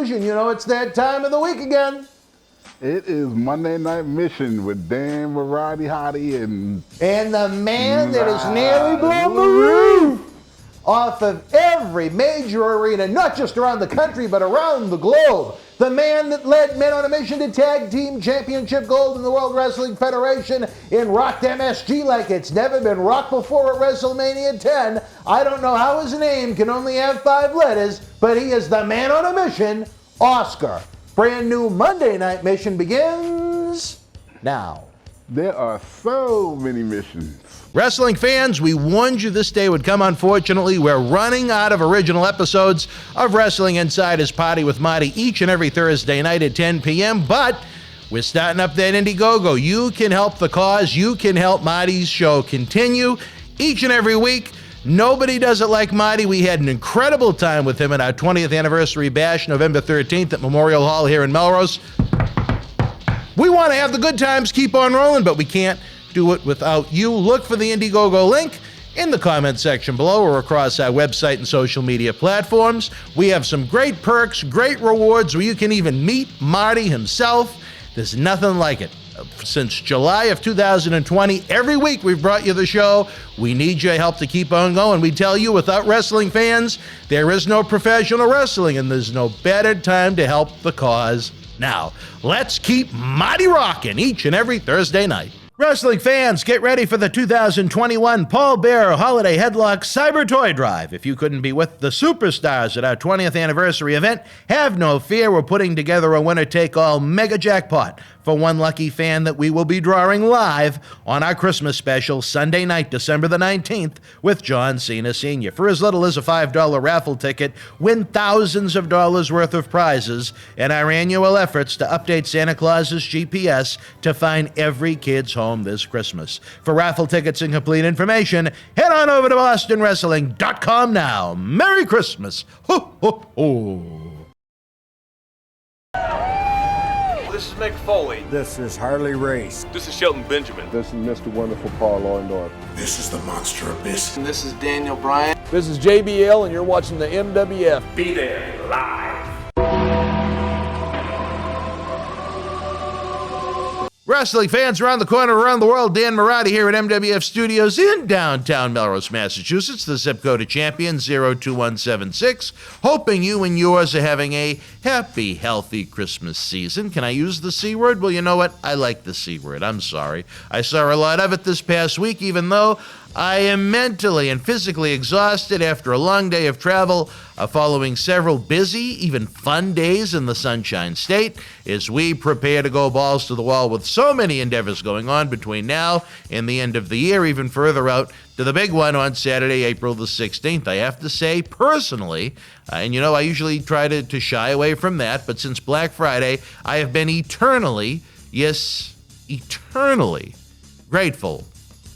You know, it's that time of the week again. It is Monday Night Mission with Dan Marty Hottie and the man that has nearly blown the roof off of every major arena, not just around the country, but around the globe. The man that led Men on a Mission to Tag Team Championship Gold in the World Wrestling Federation in Rocked MSG like it's never been rocked before at WrestleMania 10. I don't know how his name can only have 5 letters, but he is the Man on a Mission, Oscar. Brand new Monday Night Mission begins now. There are so many missions. Wrestling fans, we warned you this day would come. Unfortunately, we're running out of original episodes of Wrestling Insider's Party with Marty each and every Thursday night at 10 p.m., but we're starting up that Indiegogo. You can help the cause. You can help Marty's show continue each and every week. Nobody does it like Marty. We had an incredible time with him at our 20th anniversary bash, November 13th at Memorial Hall here in Melrose. We want to have the good times keep on rolling, but we can't do it without you. Look for the Indiegogo link in the comment section below or across our website and social media platforms. We have some great perks, great rewards where you can even meet Marty himself. There's nothing like it. Since July of 2020, every week we've brought you the show. We need your help to keep on going. We tell you, without wrestling fans, there is no professional wrestling, and there's no better time to help the cause now. Let's keep Marty rocking each and every Thursday night. Wrestling fans, get ready for the 2021 Paul Bearer Holiday Headlock Cyber Toy Drive. If you couldn't be with the superstars at our 20th anniversary event, have no fear. We're putting together a winner-take-all mega jackpot for one lucky fan that we will be drawing live on our Christmas special Sunday night, December the 19th, with John Cena Sr. For as little as a $5 raffle ticket, win thousands of dollars worth of prizes in our annual efforts to update Santa Claus's GPS to find every kid's home this Christmas. For raffle tickets and complete information, head on over to BostonWrestling.com now. Merry Christmas! Ho, ho, ho! This is Mick Foley. This is Harley Reiss. This is Shelton Benjamin. This is Mr. Wonderful Paul Orndorff. This is the Monster Abyss. And this is Daniel Bryan. This is JBL, and you're watching the MWF. Be there live. Wrestling fans around the corner, around the world, Dan Marty here at MWF Studios in downtown Melrose, Massachusetts. The zip code of champion 02176. Hoping you and yours are having a happy, healthy Christmas season. Can I use the C word? Well, you know what? I like the C word. I'm sorry. I saw a lot of it this past week, even though I am mentally and physically exhausted after a long day of travel, following several busy, even fun days in the Sunshine State, as we prepare to go balls to the wall with so many endeavors going on between now and the end of the year, even further out to the big one on Saturday, April the 16th. I have to say, personally, and you know, I usually try to shy away from that, but since Black Friday, I have been eternally, yes, eternally grateful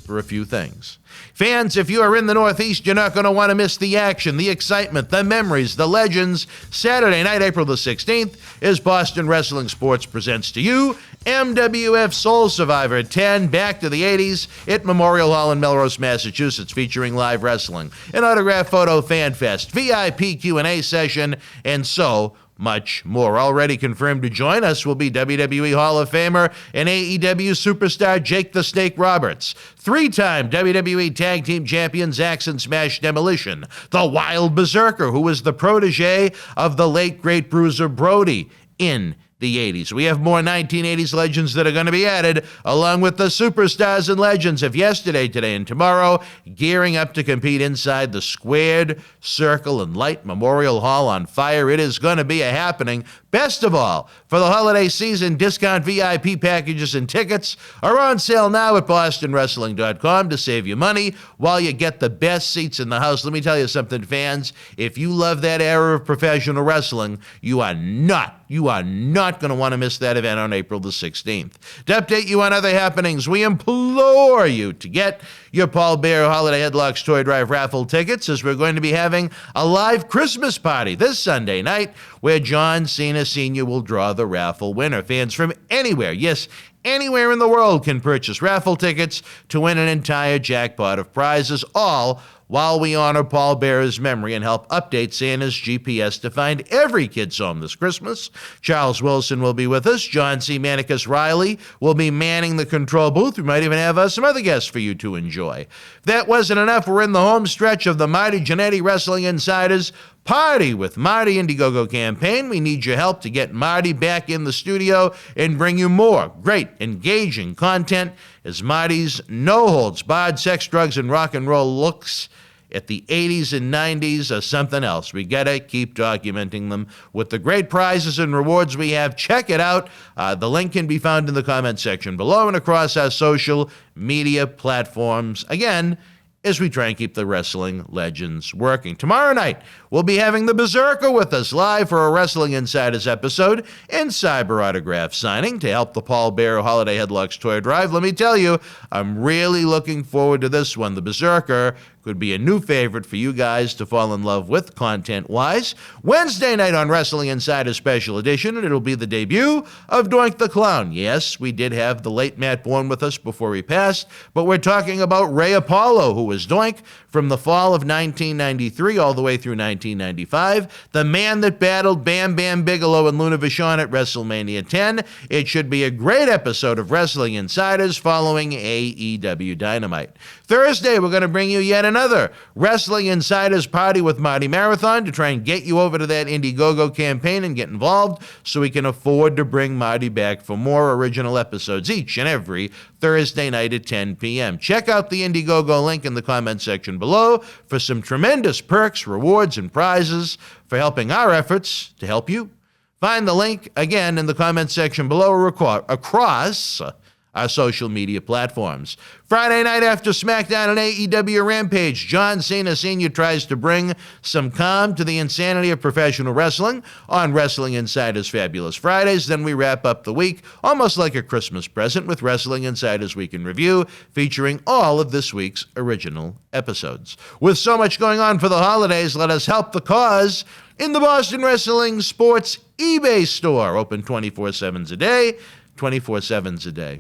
for a few things. Fans, if you are in the Northeast, you're not going to want to miss the action, the excitement, the memories, the legends. Saturday night, April the 16th, is Boston Wrestling Sports presents to you MWF Soul Survivor 10, Back to the 80s at Memorial Hall in Melrose, Massachusetts, featuring live wrestling, an autograph photo fan fest, VIP Q&A session, and so much more. Already confirmed to join us will be WWE Hall of Famer and AEW superstar Jake the Snake Roberts, 3-time WWE Tag Team Champion Zaxxon Smash Demolition, the Wild Berzerker, who was the protege of the late great Bruiser Brody in the 80s. We have more 1980s legends that are going to be added, along with the superstars and legends of yesterday, today, and tomorrow, gearing up to compete inside the Squared Circle and Light Memorial Hall on fire. It is going to be a happening. Best of all, for the holiday season, discount VIP packages and tickets are on sale now at BostonWrestling.com to save you money while you get the best seats in the house. Let me tell you something, fans. If you love that era of professional wrestling, you are not going to want to miss that event on April the 16th. To update you on other happenings, we implore you to get your Paul Bear Holiday Headlocks Toy Drive raffle tickets, as we're going to be having a live Christmas party this Sunday night where John Cena Sr. will draw the raffle winner. Fans from anywhere, yes, anywhere in the world can purchase raffle tickets to win an entire jackpot of prizes, all while we honor Paul Bear's memory and help update Santa's GPS to find every kid's home this Christmas. Charles Wilson will be with us. John C. Manicus Riley will be manning the control booth. We might even have some other guests for you to enjoy. If that wasn't enough, we're in the home stretch of the Marty Jannetty Wrestling Insiders Party with Marty Indiegogo campaign. We need your help to get Marty back in the studio and bring you more great, engaging content as Marty's no-holds-barred sex, drugs, and rock and roll looks at the 80s and 90s are something else. We got to keep documenting them with the great prizes and rewards we have. Check it out. The link can be found in the comment section below and across our social media platforms. Again, as we try and keep the wrestling legends working. Tomorrow night, we'll be having the Berzerker with us live for a Wrestling Insiders episode and cyber autograph signing to help the Paul Bear Holiday Headlocks Toy Drive. Let me tell you, I'm really looking forward to this one. The Berzerker could be a new favorite for you guys to fall in love with content-wise. Wednesday night on Wrestling Insider Special Edition, and it'll be the debut of Doink the Clown. Yes, we did have the late Matt Bourne with us before he passed, but we're talking about Ray Apollo, who was Doink from the fall of 1993 all the way through 1995, the man that battled Bam Bam Bigelow and Luna Vachon at WrestleMania 10. It should be a great episode of Wrestling Insiders following AEW Dynamite. Thursday, we're going to bring you yet another Wrestling Insiders Party with Marty Marathon to try and get you over to that Indiegogo campaign and get involved so we can afford to bring Marty back for more original episodes each and every Thursday night at 10 p.m. Check out the Indiegogo link in the comment section below for some tremendous perks, rewards, and prizes for helping our efforts to help you. Find the link, again, in the comment section below or across our social media platforms. Friday night after SmackDown and AEW Rampage, John Cena Sr. tries to bring some calm to the insanity of professional wrestling on Wrestling Insiders Fabulous Fridays. Then we wrap up the week almost like a Christmas present with Wrestling Insiders Week in Review, featuring all of this week's original episodes. With so much going on for the holidays, let us help the cause in the Boston Wrestling Sports eBay store, open 24/7 a day, 24/7 a day.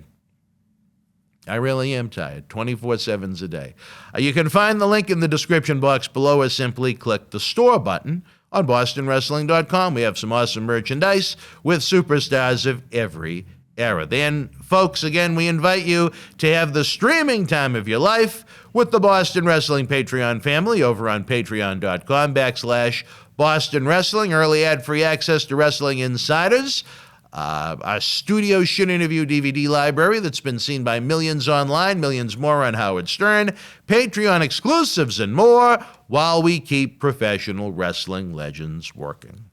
I really am tired. 24/7 a day. You can find the link in the description box below or simply click the store button on bostonwrestling.com. We have some awesome merchandise with superstars of every era. Then, folks, again, we invite you to have the streaming time of your life with the Boston Wrestling Patreon family over on patreon.com/Boston Wrestling. Early ad-free access to Wrestling Insiders. Our studio shoot interview DVD library that's been seen by millions online, millions more on Howard Stern, Patreon exclusives, and more while we keep professional wrestling legends working.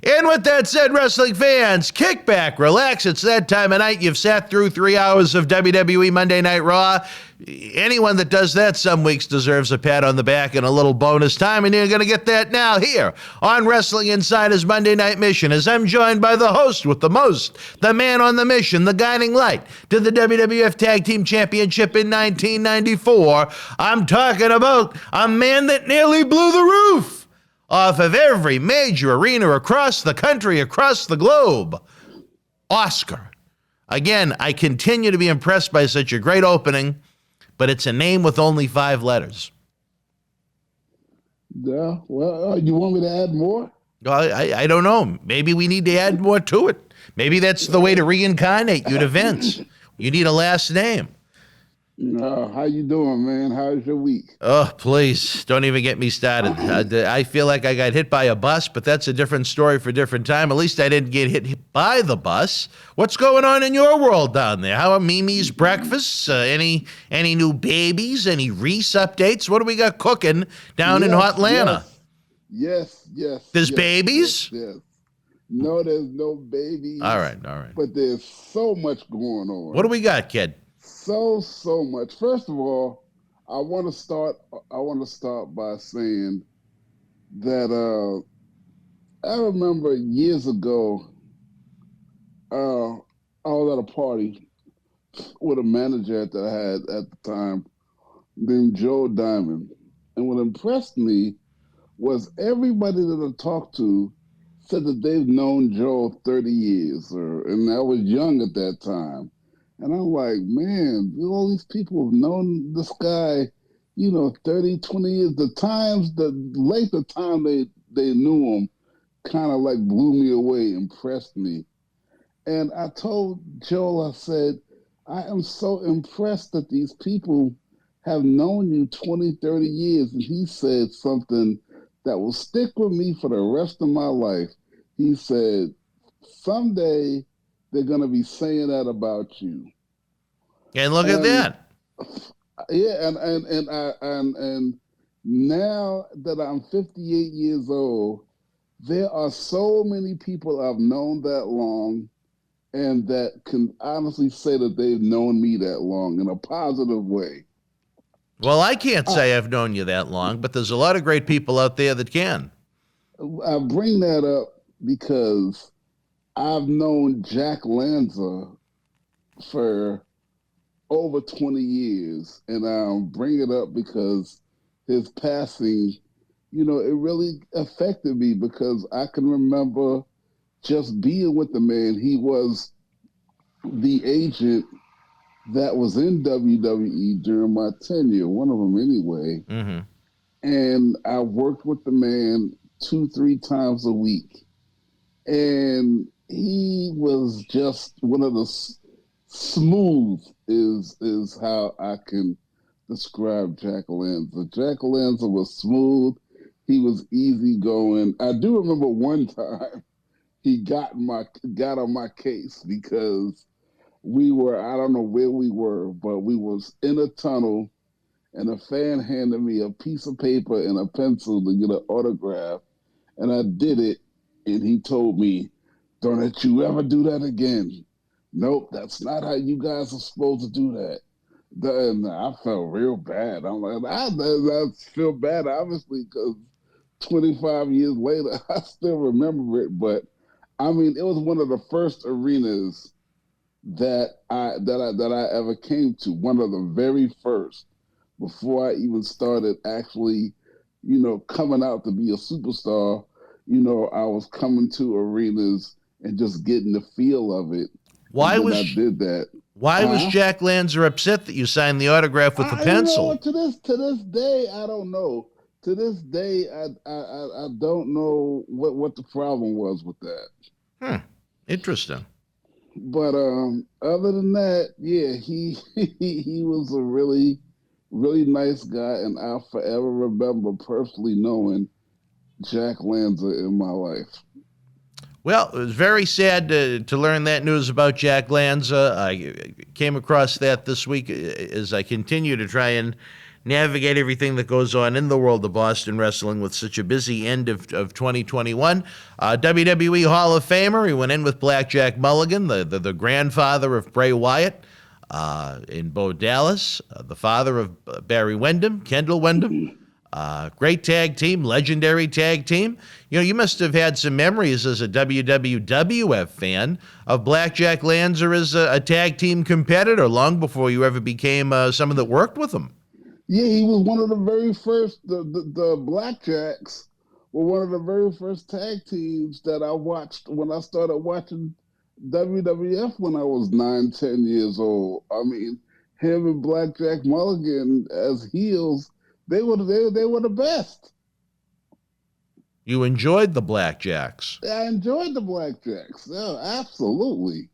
And with that said, wrestling fans, kick back, relax. It's that time of night. You've sat through 3 hours of WWE Monday Night Raw. Anyone that does that some weeks deserves a pat on the back and a little bonus time, and you're going to get that now here on Wrestling Insider's Monday Night Mission, as I'm joined by the host with the most, the man on the mission, the guiding light to the WWF Tag Team Championship in 1994. I'm talking about a man that nearly blew the roof off of every major arena across the country, across the globe. Oscar. Again, I continue to be impressed by such a great opening, but it's a name with only 5 letters. Yeah, well, you want me to add more? I don't know. Maybe we need to add more to it. Maybe that's the way to reincarnate you to Vince. You need a last name. How you doing, man? How's your week? Oh, please, don't even get me started. I feel like I got hit by a bus, but that's a different story for a different time. At least I didn't get hit by the bus. What's going on in your world down there? How are Mimi's breakfasts? Any new babies? Any Reiss updates? What do we got cooking down in Hotlanta? Yes. There's babies? Yes. No, there's no babies. All right. But there's so much going on. What do we got, kid? So much. First of all, I want to start by saying that I remember years ago, I was at a party with a manager that I had at the time, named Joe Diamond. And what impressed me was everybody that I talked to said that they've known Joe 30 years, and I was young at that time. And I'm like, man, all these people have known this guy, 30, 20 years. The length of time they knew him kind of like blew me away, impressed me. And I told Joel, I said, I am so impressed that these people have known you 20, 30 years. And he said something that will stick with me for the rest of my life. He said, someday they're going to be saying that about you. And look at that. Yeah, and now that I'm 58 years old, there are so many people I've known that long and that can honestly say that they've known me that long in a positive way. Well, I can't say I've known you that long, but there's a lot of great people out there that can. I bring that up because I've known Jack Lanza for over 20 years, and I bring it up because his passing, it really affected me because I can remember just being with the man. He was the agent that was in WWE during my tenure, one of them anyway. Mm-hmm. And I worked with the man 2-3 times a week. And he was just one of the smooth is how I can describe Jack Lanza. Jack Lanza was smooth. He was easygoing. I do remember one time he got on my case because we were, I don't know where we were, but we was in a tunnel and a fan handed me a piece of paper and a pencil to get an autograph. And I did it. And he told me, don't let you ever do that again. Nope, that's not how you guys are supposed to do that. And I felt real bad. I'm like, I feel bad, obviously, because 25 years later, I still remember it. But I mean, it was one of the first arenas that I ever came to. One of the very first, before I even started actually, coming out to be a superstar. I was coming to arenas and just getting the feel of it. Why I did that? Why was Jack Lanza upset that you signed the autograph with the pencil? To this day, I don't know. To this day, I don't know what the problem was with that. Interesting. But other than that, yeah, he was a really, really nice guy, and I'll forever remember personally knowing Jack Lanza in my life. Well, it was very sad to learn that news about Jack Lanza. I came across that this week as I continue to try and navigate everything that goes on in the world of Boston wrestling with such a busy end of 2021. WWE Hall of Famer, he went in with Blackjack Mulligan, the grandfather of Bray Wyatt in Bo Dallas, the father of Barry Windham, Kendall Windham. Great tag team, legendary tag team. You must have had some memories as a WWF fan of Blackjack Lanza as a tag team competitor long before you ever became someone that worked with him. Yeah, he was one of the very first, the Blackjacks were one of the very first tag teams that I watched when I started watching WWF when I was 9, 10 years old. I mean, him and Blackjack Mulligan as heels, they were the best. You enjoyed the Blackjacks. I enjoyed the Blackjacks. Yeah, absolutely.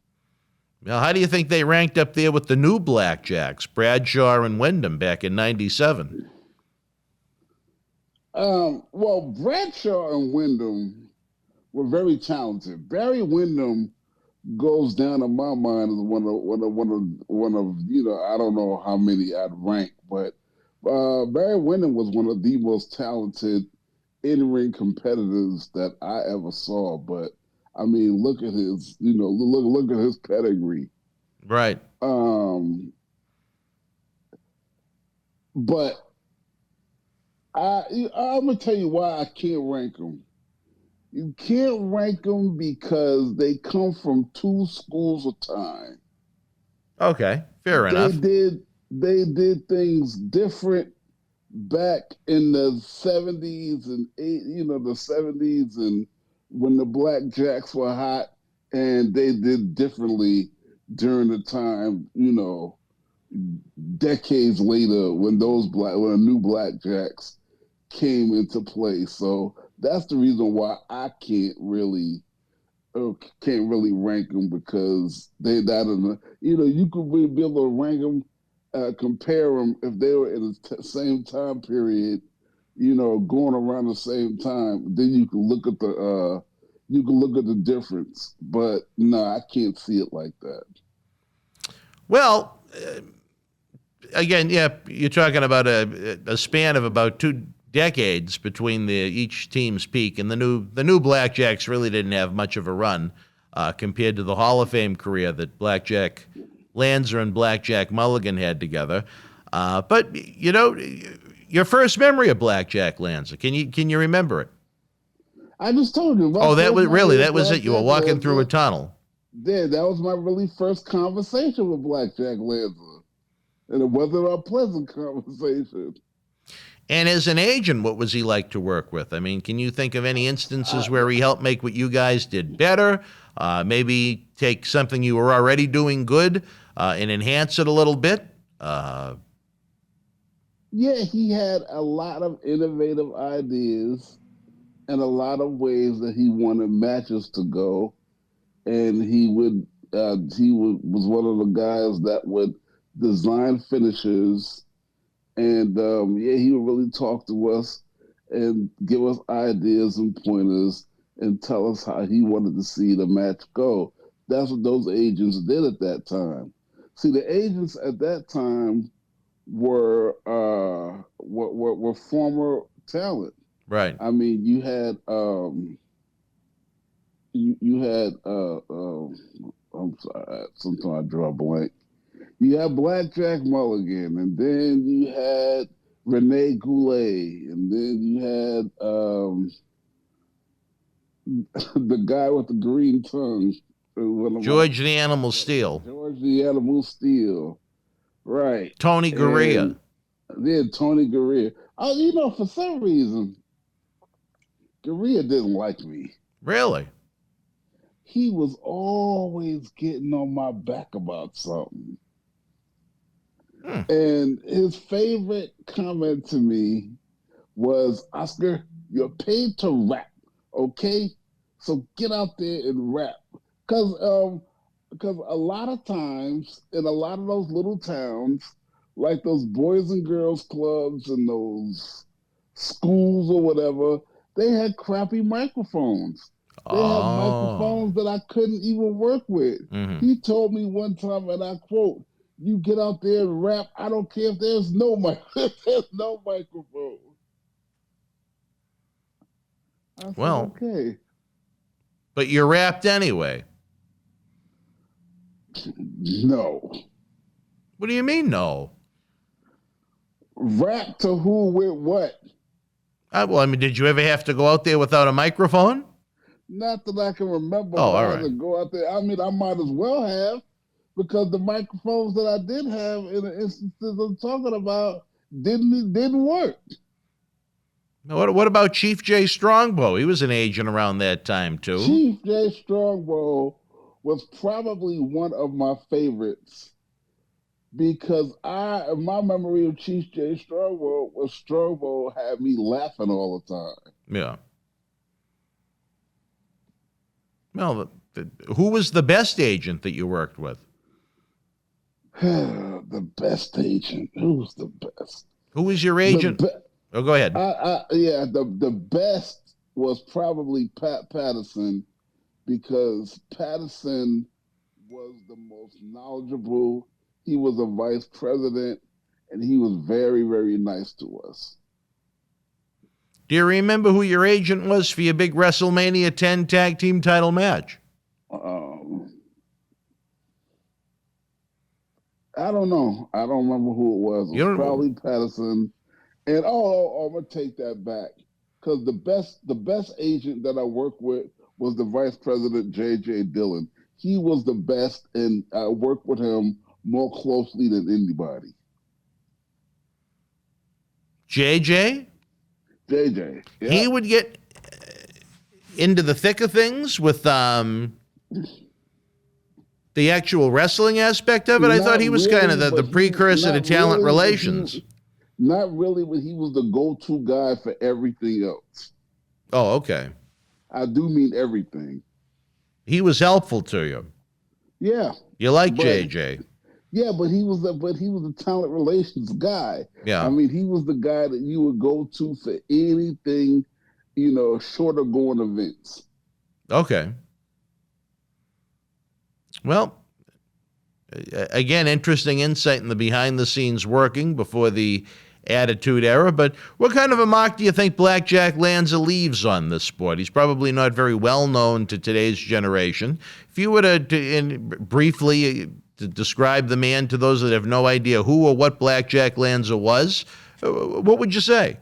Now, how do you think they ranked up there with the new Blackjacks, Bradshaw and Windham back in '97? Well, Bradshaw and Windham were very talented. Barry Windham goes down in my mind as one of I don't know how many I'd rank, but Barry Windham was one of the most talented in-ring competitors that I ever saw. But I mean, look at his, look at his pedigree. Right. But I'm gonna tell you why I can't rank them. You can't rank them because they come from two schools of time. Okay, fair enough. they did things different back in the 70s and the 70s, and when the Blackjacks were hot, and they did differently during the time, decades later when when the new Blackjacks came into play. So that's the reason why I can't really rank them, because they that in the, you could really be able to rank them, compare them if they were in the same time period, going around the same time. Then you can look at the difference. But no, I can't see it like that. Well, again, yeah, you're talking about a span of about 2 decades between each team's peak, and the new Blackjacks really didn't have much of a run compared to the Hall of Fame career that Blackjack Lanza and Blackjack Mulligan had together. But your first memory of Blackjack Lanza, can you remember it? I just told you. That was it. You were walking through a tunnel. Yeah, that was my really first conversation with Blackjack Lanza, and it wasn't a pleasant conversation. And as an agent, what was he like to work with? I mean, can you think of any instances where he helped make what you guys did better? Maybe take something you were already doing good and enhance it a little bit? Yeah, he had a lot of innovative ideas and a lot of ways that he wanted matches to go. And he was one of the guys that would design finishes. And he would really talk to us and give us ideas and pointers and tell us how he wanted to see the match go. That's what those agents did at that time. See, the agents at that time were former talent. Right. I mean, you had I'm sorry, sometimes I draw a blank. You had Blackjack Mulligan, and then you had Rene Goulet, and then you had the guy with the green tongue. George the Animal Steel. George the Animal Steel. Right. Tony Gurria. Yeah, Tony Gurria. Oh, for some reason, Gurria didn't like me. Really? He was always getting on my back about something. And his favorite comment to me was, "Oscar, you're paid to rap, okay? So get out there and rap." Because a lot of times in a lot of those little towns, like those Boys and Girls Clubs and those schools or whatever, they had crappy microphones. They had microphones that I couldn't even work with. Mm-hmm. He told me one time, and I quote, "You get out there and rap, I don't care if there's no microphone." I said, well, okay. But you rapped anyway. No. What do you mean, no? Rap to who with what? Did you ever have to go out there without a microphone? Not that I can remember. Oh, all right. To go out there. I mean, I might as well have, because the microphones that I did have in the instances I'm talking about didn't work. What about Chief J. Strongbow? He was an agent around that time, too. Chief J. Strongbow was probably one of my favorites, because my memory of Chief J. Strongbow was Strongbow had me laughing all the time. Yeah. Well, who was the best agent that you worked with? The best agent. Who's the best? Who was your agent? Go ahead. The best was probably Pat Patterson, because Patterson was the most knowledgeable. He was a vice president, and he was very, very nice to us. Do you remember who your agent was for your big WrestleMania 10 tag team title match? I don't know. I don't remember who it was. It was probably Patterson. And I'm gonna take that back, because the best agent that I worked with was the vice president, J.J. Dillon. He was the best, and I worked with him more closely than anybody. JJ? JJ. Yeah. He would get into the thick of things with the actual wrestling aspect of it. I thought he was really, kind of the precursor to talent relations. Not really, but he was the go-to guy for everything else. Oh, okay. I do mean everything. He was helpful to you. Yeah. You like JJ. Yeah, but he was the talent relations guy. Yeah. I mean, he was the guy that you would go to for anything, short of going to Vince. Okay. Well, again, interesting insight in the behind-the-scenes working before the Attitude Era. But what kind of a mark do you think Blackjack Lanza leaves on this sport? He's probably not very well known to today's generation. If you were to briefly to describe the man to those that have no idea who or what Blackjack Lanza was, what would you say?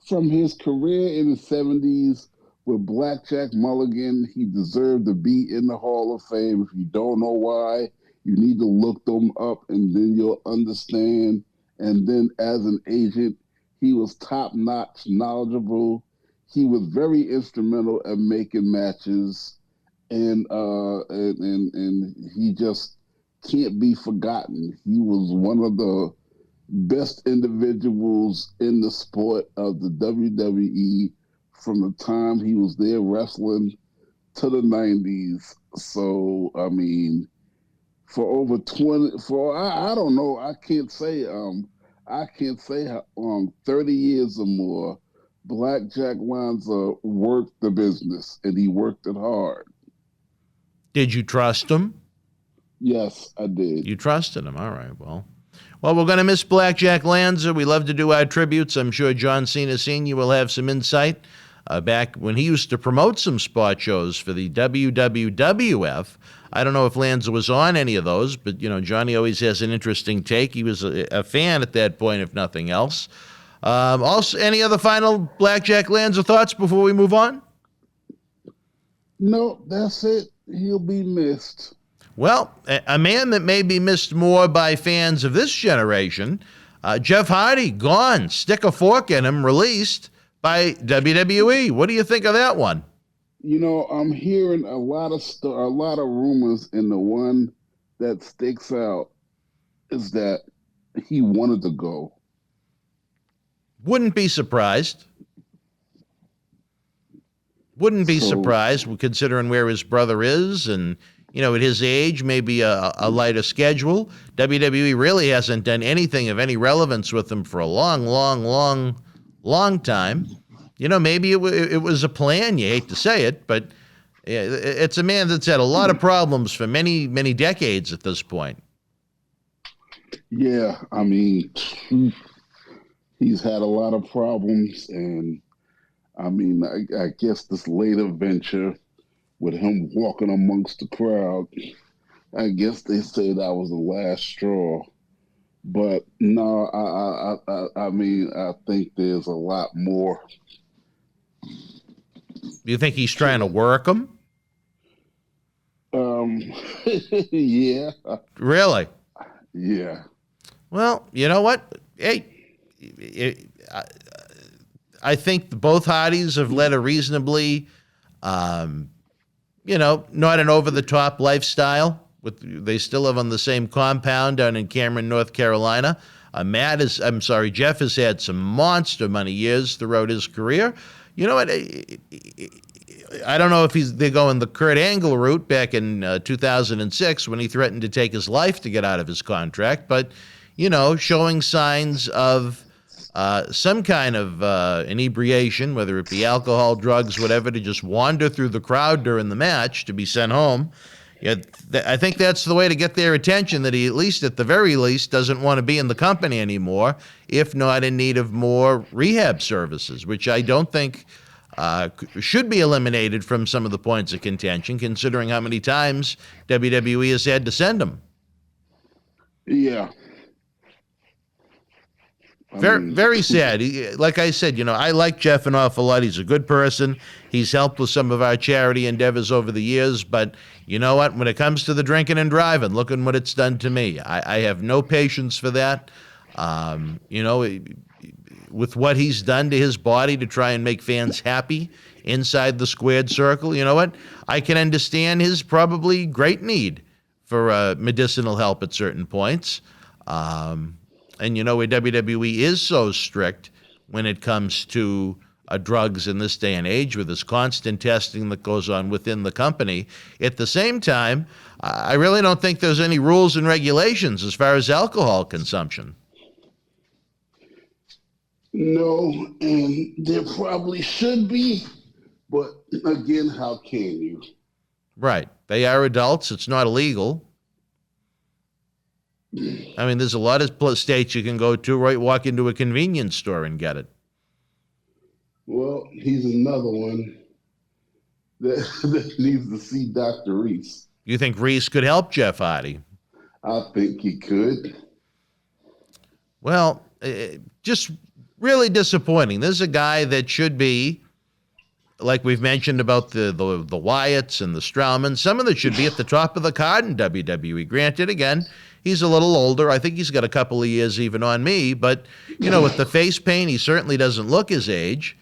From his career in the 70s with Blackjack Mulligan, he deserved to be in the Hall of Fame. If you don't know why, you need to look them up and then you'll understand. And then as an agent, he was top-notch, knowledgeable. He was very instrumental at making matches, and he just can't be forgotten. He was one of the best individuals in the sport of the WWE from the time he was there wrestling to the 90s. So, I mean, for over 20, I don't know, I can't say 30 years or more, Blackjack Lanza worked the business, and he worked it hard. Did you trust him? Yes, I did. You trusted him. All right. Well, we're going to miss Blackjack Lanza. We love to do our tributes. I'm sure John Cena Sr. will have some insight. Back when he used to promote some spot shows for the WWF, I don't know if Lanza was on any of those, but, Johnny always has an interesting take. He was a fan at that point, if nothing else. Also, any other final Blackjack Lanza thoughts before we move on? No, that's it. He'll be missed. Well, a man that may be missed more by fans of this generation, Jeff Hardy, gone. Stick a fork in him, released by WWE. What do you think of that one? I'm hearing a lot of rumors, and the one that sticks out is that he wanted to go. Wouldn't be surprised. Wouldn't be surprised, considering where his brother is, and at his age, maybe a lighter schedule. WWE really hasn't done anything of any relevance with him for a long, long, long, long time. Maybe it was a plan. You hate to say it, but it's a man that's had a lot of problems for many, many decades at this point. Yeah, I mean, he's had a lot of problems, and I mean, I guess this later venture with him walking amongst the crowd, I guess they say that was the last straw. But no, I mean, I think there's a lot more. Do you think he's trying to work him? Yeah. Really? Yeah. Well, you know what? Hey, I think both Hardys have led a reasonably, not an over-the-top lifestyle. They still live on the same compound down in Cameron, North Carolina. Jeff has had some monster money years throughout his career. You know what? I don't know if they're going the Kurt Angle route back in 2006 when he threatened to take his life to get out of his contract, but, showing signs of some kind of inebriation, whether it be alcohol, drugs, whatever, to just wander through the crowd during the match to be sent home. I think that's the way to get their attention, that he, at the very least, doesn't want to be in the company anymore, if not in need of more rehab services, which I don't think should be eliminated from some of the points of contention, considering how many times WWE has had to send him. Yeah. Very sad. Like I said, I like Jeff an awful lot. He's a good person. He's helped with some of our charity endeavors over the years. But you know what? When it comes to the drinking and driving, look at what it's done to me. I have no patience for that. with what he's done to his body to try and make fans happy inside the squared circle, you know what? I can understand his probably great need for medicinal help at certain points. And you know, where WWE is so strict when it comes to drugs in this day and age with this constant testing that goes on within the company. At the same time, I really don't think there's any rules and regulations as far as alcohol consumption. No, and there probably should be, but again, how can you? Right. They are adults. It's not illegal. I mean, there's a lot of states you can go to, right? Walk into a convenience store and get it. Well, he's another one that needs to see Dr. Reiss. You think Reiss could help Jeff Hardy? I think he could. Well, just really disappointing. This is a guy that should be, like we've mentioned about the Wyatts and the Strowmans, someone that should be at the top of the card in WWE. Granted, again, he's a little older. I think he's got a couple of years even on me. But, you know, with the face paint, he certainly doesn't look his age.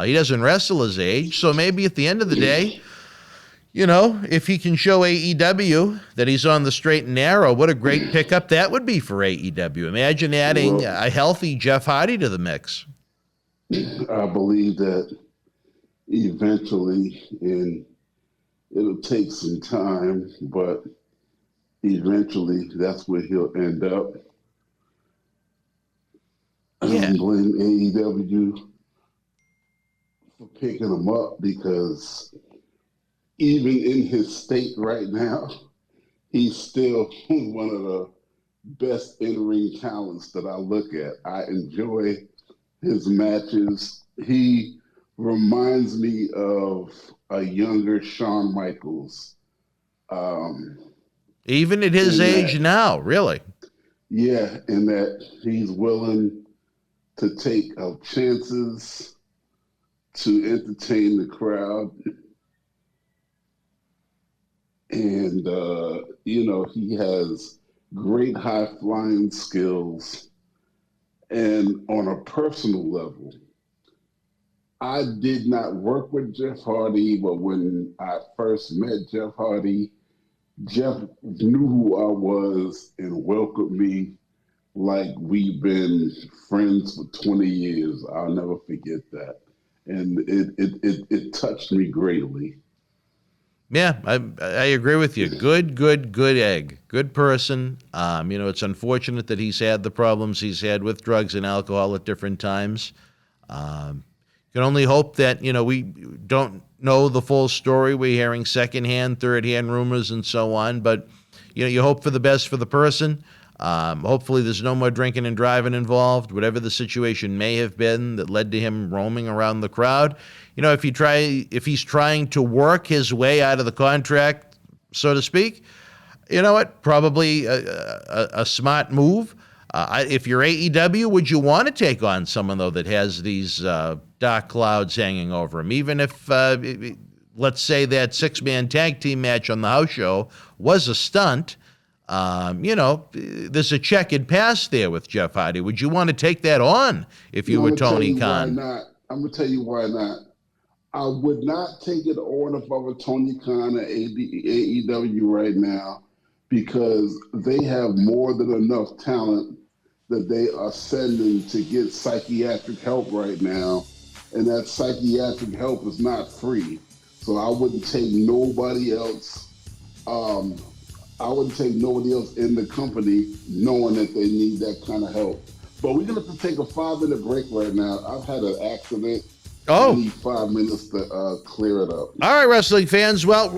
He doesn't wrestle his age. So maybe at the end of the day, you know, if he can show AEW that he's on the straight and narrow, what a great pickup that would be for AEW. Imagine adding a healthy Jeff Hardy to the mix. I believe that eventually, and it'll take some time, but eventually that's where he'll end up. Yeah. I don't blame AEW for picking him up, because even in his state right now, he's still one of the best in-ring talents that I look at. I enjoy his matches. He reminds me of a younger Shawn Michaels. Even at his age now, really. Yeah, and that he's willing to take chances to entertain the crowd. And, you know, he has great high-flying skills. And on a personal level, I did not work with Jeff Hardy, but when I first met Jeff Hardy, Jeff knew who I was and welcomed me like we've been friends for 20 years. I'll never forget that. And it touched me greatly. Yeah, I agree with you. Good egg. Good person. You know, it's unfortunate that he's had the problems he's had with drugs and alcohol at different times. You can only hope that, you know, we don't know the full story. We're hearing secondhand, third-hand rumors and so on. But, you know, you hope for the best for the person. Hopefully there's no more drinking and driving involved, whatever the situation may have been that led to him roaming around the crowd. You know, if he's trying to work his way out of the contract, so to speak, you know what? Probably a smart move. If you're AEW, would you want to take on someone, though, that has these dark clouds hanging over him? Even if, let's say, that six-man tag team match on the house show was a stunt, you know, there's a checkered past there with Jeff Hardy. Would you want to take that on if you were Tony Khan? Why not? I'm going to tell you why not. I would not take it on if I were Tony Khan at AEW right now, because they have more than enough talent that they are sending to get psychiatric help right now, and that psychiatric help is not free. So I wouldn't take nobody else. I wouldn't take nobody else in the company knowing that they need that kind of help. But we're going to have to take a 5-minute break right now. I've had an accident. Oh. I need 5 minutes to clear it up. All right, wrestling fans. Well,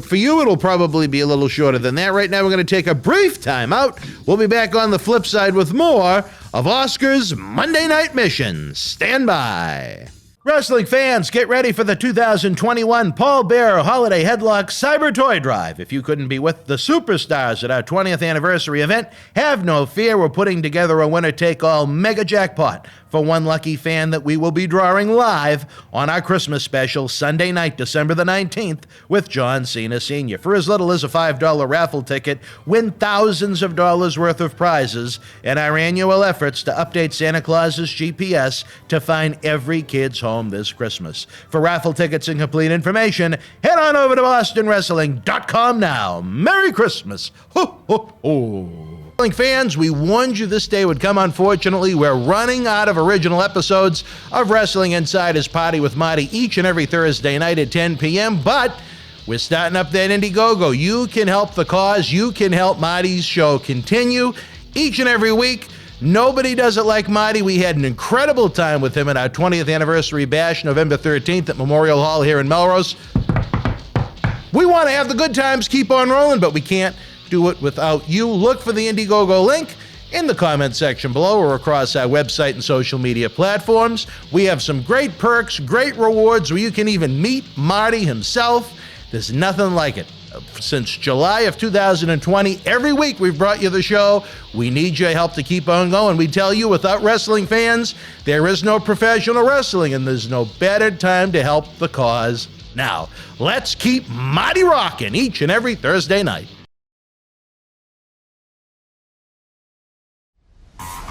for you, it'll probably be a little shorter than that. Right now, we're going to take a brief time out. We'll be back on the flip side with more of Oscar's Monday Night Mission. Stand by. Wrestling fans, get ready for the 2021 Paul Bearer Holiday Headlock Cyber Toy Drive. If you couldn't be with the superstars at our 20th anniversary event, have no fear. We're putting together a winner-take-all mega jackpot for one lucky fan that we will be drawing live on our Christmas special Sunday night, December the 19th, with John Cena Sr. For as little as a $5 raffle ticket, win thousands of dollars worth of prizes in our annual efforts to update Santa Claus's GPS to find every kid's home this Christmas. For raffle tickets and complete information, head on over to BostonWrestling.com now. Merry Christmas. Ho, ho, ho. Wrestling fans, we warned you this day would come. Unfortunately, we're running out of original episodes of Wrestling Insider's Party with Marty each and every Thursday night at 10 p.m., but we're starting up that Indiegogo. You can help the cause. You can help Marty's show continue each and every week. Nobody does it like Marty. We had an incredible time with him at our 20th anniversary bash, November 13th at Memorial Hall here in Melrose. We want to have the good times keep on rolling, but we can't do it without you. Look for the Indiegogo link in the comment section below or across our website and social media platforms. We have some great perks, great rewards where you can even meet Marty himself. There's nothing like it. Since July of 2020, every week we've brought you the show. We need your help to keep on going. We tell you, without wrestling fans, there is no professional wrestling, and there's no better time to help the cause now. Let's keep Marty rocking each and every Thursday night.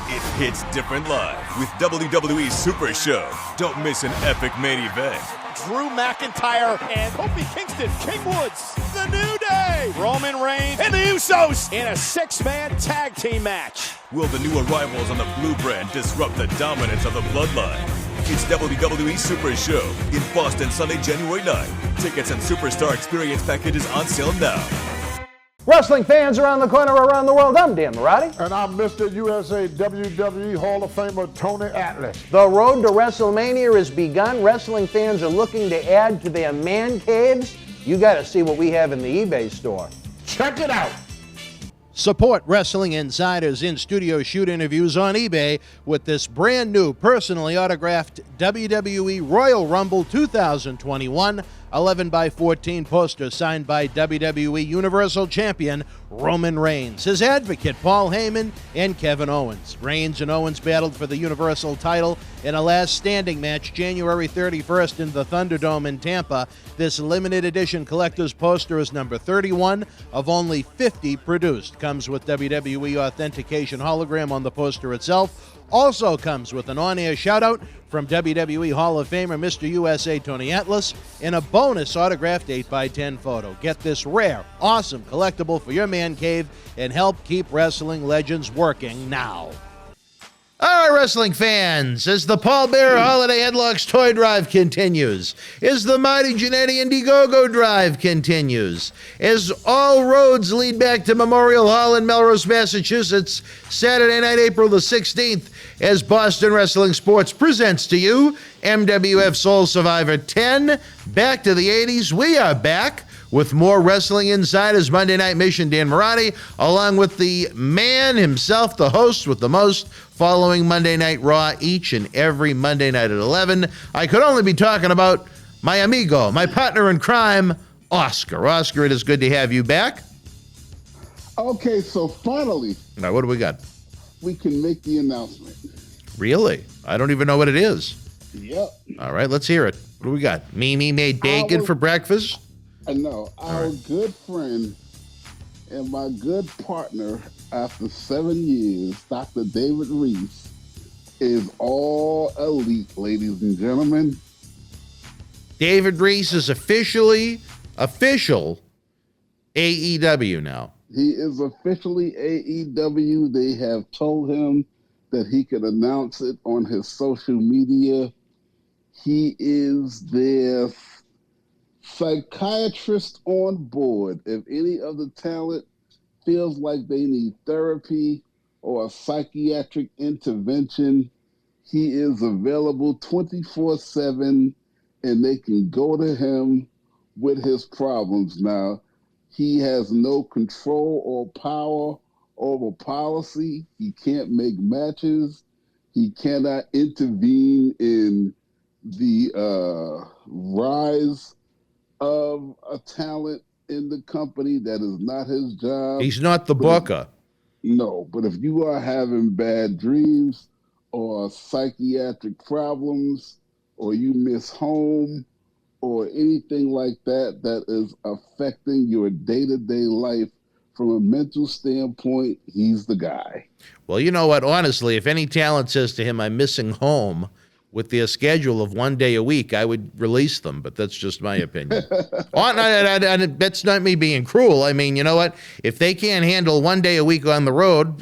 It hits different live with WWE Super Show. Don't miss an epic main event. Drew McIntyre and Kofi Kingston, King Woods, The New Day, Roman Reigns, and the Usos in a six-man tag team match. Will the new arrivals on the Blue Brand disrupt the dominance of the Bloodline? It's WWE Super Show in Boston Sunday, January 9th. Tickets and Superstar Experience packages on sale now. Wrestling fans around the corner, around the world, I'm Dan Marati. And I'm Mr. USA WWE Hall of Famer Tony Atlas. The road to WrestleMania has begun. Wrestling fans are looking to add to their man caves. You got to see what we have in the eBay store. Check it out. Support Wrestling Insider's in-studio shoot interviews on eBay with this brand new personally autographed WWE Royal Rumble 2021 11x14 poster signed by WWE Universal Champion Roman Reigns, his advocate Paul Heyman, and Kevin Owens. Reigns and Owens battled for the Universal title in a last standing match January 31st in the Thunderdome in Tampa. This limited edition collector's poster is number 31 of only 50 produced. Comes with WWE authentication hologram on the poster itself. Also comes with an on-air shout-out from WWE Hall of Famer Mr. USA Tony Atlas and a bonus autographed 8x10 photo. Get this rare, awesome collectible for your man cave and help keep wrestling legends working now. All right, wrestling fans, as the Paul Bearer Holiday Headlocks Toy Drive continues, as the Marty Jannetty Indiegogo Drive continues, as all roads lead back to Memorial Hall in Melrose, Massachusetts, Saturday night, April the 16th, as Boston Wrestling Sports presents to you MWF Soul Survivor 10. Back to the 80s, we are back with more Wrestling Insider's Monday Night Mission, Dan Marati, along with the man himself, the host with the most, following Monday Night Raw each and every Monday night at 11. I could only be talking about my amigo, my partner in crime, Oscar. Oscar, it is good to have you back. Okay, so finally, Now, what do we got? we can make the announcement. Really? I don't even know what it is. Yep. All right, let's hear it. What do we got? Mimi made bacon for breakfast? I know. Our good friend and my good partner after 7 years, Dr. David Reiss, is all elite, ladies and gentlemen. David Reiss is official AEW now. He is officially AEW. They have told him that he could announce it on his social media. He is their psychiatrist on board. If any of the talent feels like they need therapy or a psychiatric intervention, he is available 24/7, and they can go to him with his problems. Now, he has no control or power over policy. He can't make matches. He cannot intervene in the rise of a talent in the company that is not his job. He's not the booker. No, but if you are having bad dreams or psychiatric problems or you miss home or anything like that that is affecting your day-to-day life from a mental standpoint, he's the guy. Well, you know what? Honestly, if any talent says to him, I'm missing home with their schedule of 1 day a week, I would release them, but that's just my opinion. And that's not me being cruel. I mean, you know what? If they can't handle 1 day a week on the road,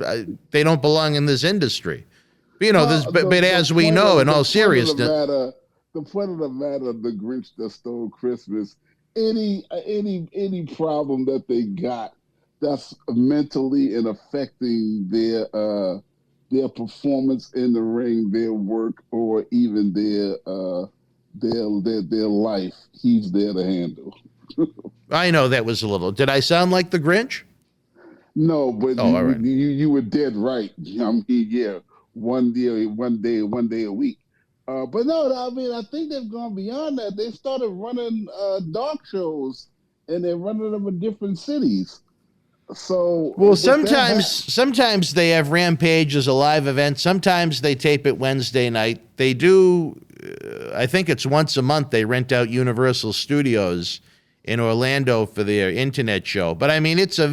they don't belong in this industry. You know, but as we know, in all seriousness, the point of the matter, the Grinch that stole Christmas, any problem that they got that's mentally and affecting their performance in the ring, their work, or even their life, he's there to handle. I know that was a little. Did I sound like the Grinch? No, but all right. you were dead right. I mean, yeah, 1 day a week. But no, I mean, I think they've gone beyond that. They started running dark shows, and they're running them in different cities. So well, sometimes they have Rampage as a live event. Sometimes they tape it Wednesday night. They do, I think it's once a month, they rent out Universal Studios in Orlando for their internet show. But I mean, it's a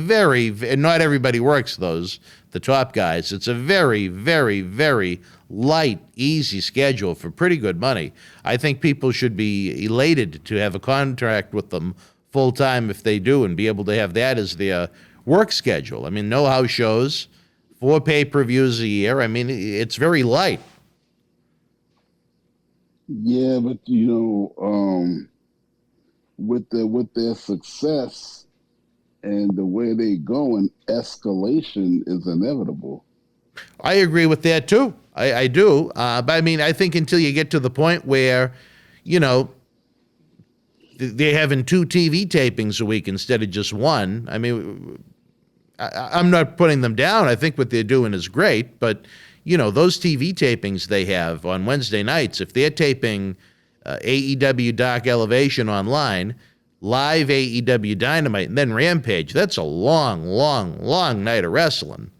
not everybody works those, the top guys. It's a very, very, very light, easy schedule for pretty good money. I think people should be elated to have a contract with them full time if they do, and be able to have that as their work schedule. I mean, no house shows, 4 pay-per-views a year. I mean, it's very light. Yeah, but you know, with their success and the way they going, escalation is inevitable. I agree with that too. I do. But I mean, I think until you get to the point where, you know, they're having 2 TV tapings a week instead of just 1. I mean, I'm not putting them down. I think what they're doing is great. But, you know, those TV tapings they have on Wednesday nights, if they're taping AEW Dark Elevation online, live AEW Dynamite, and then Rampage, that's a long, long, long night of wrestling.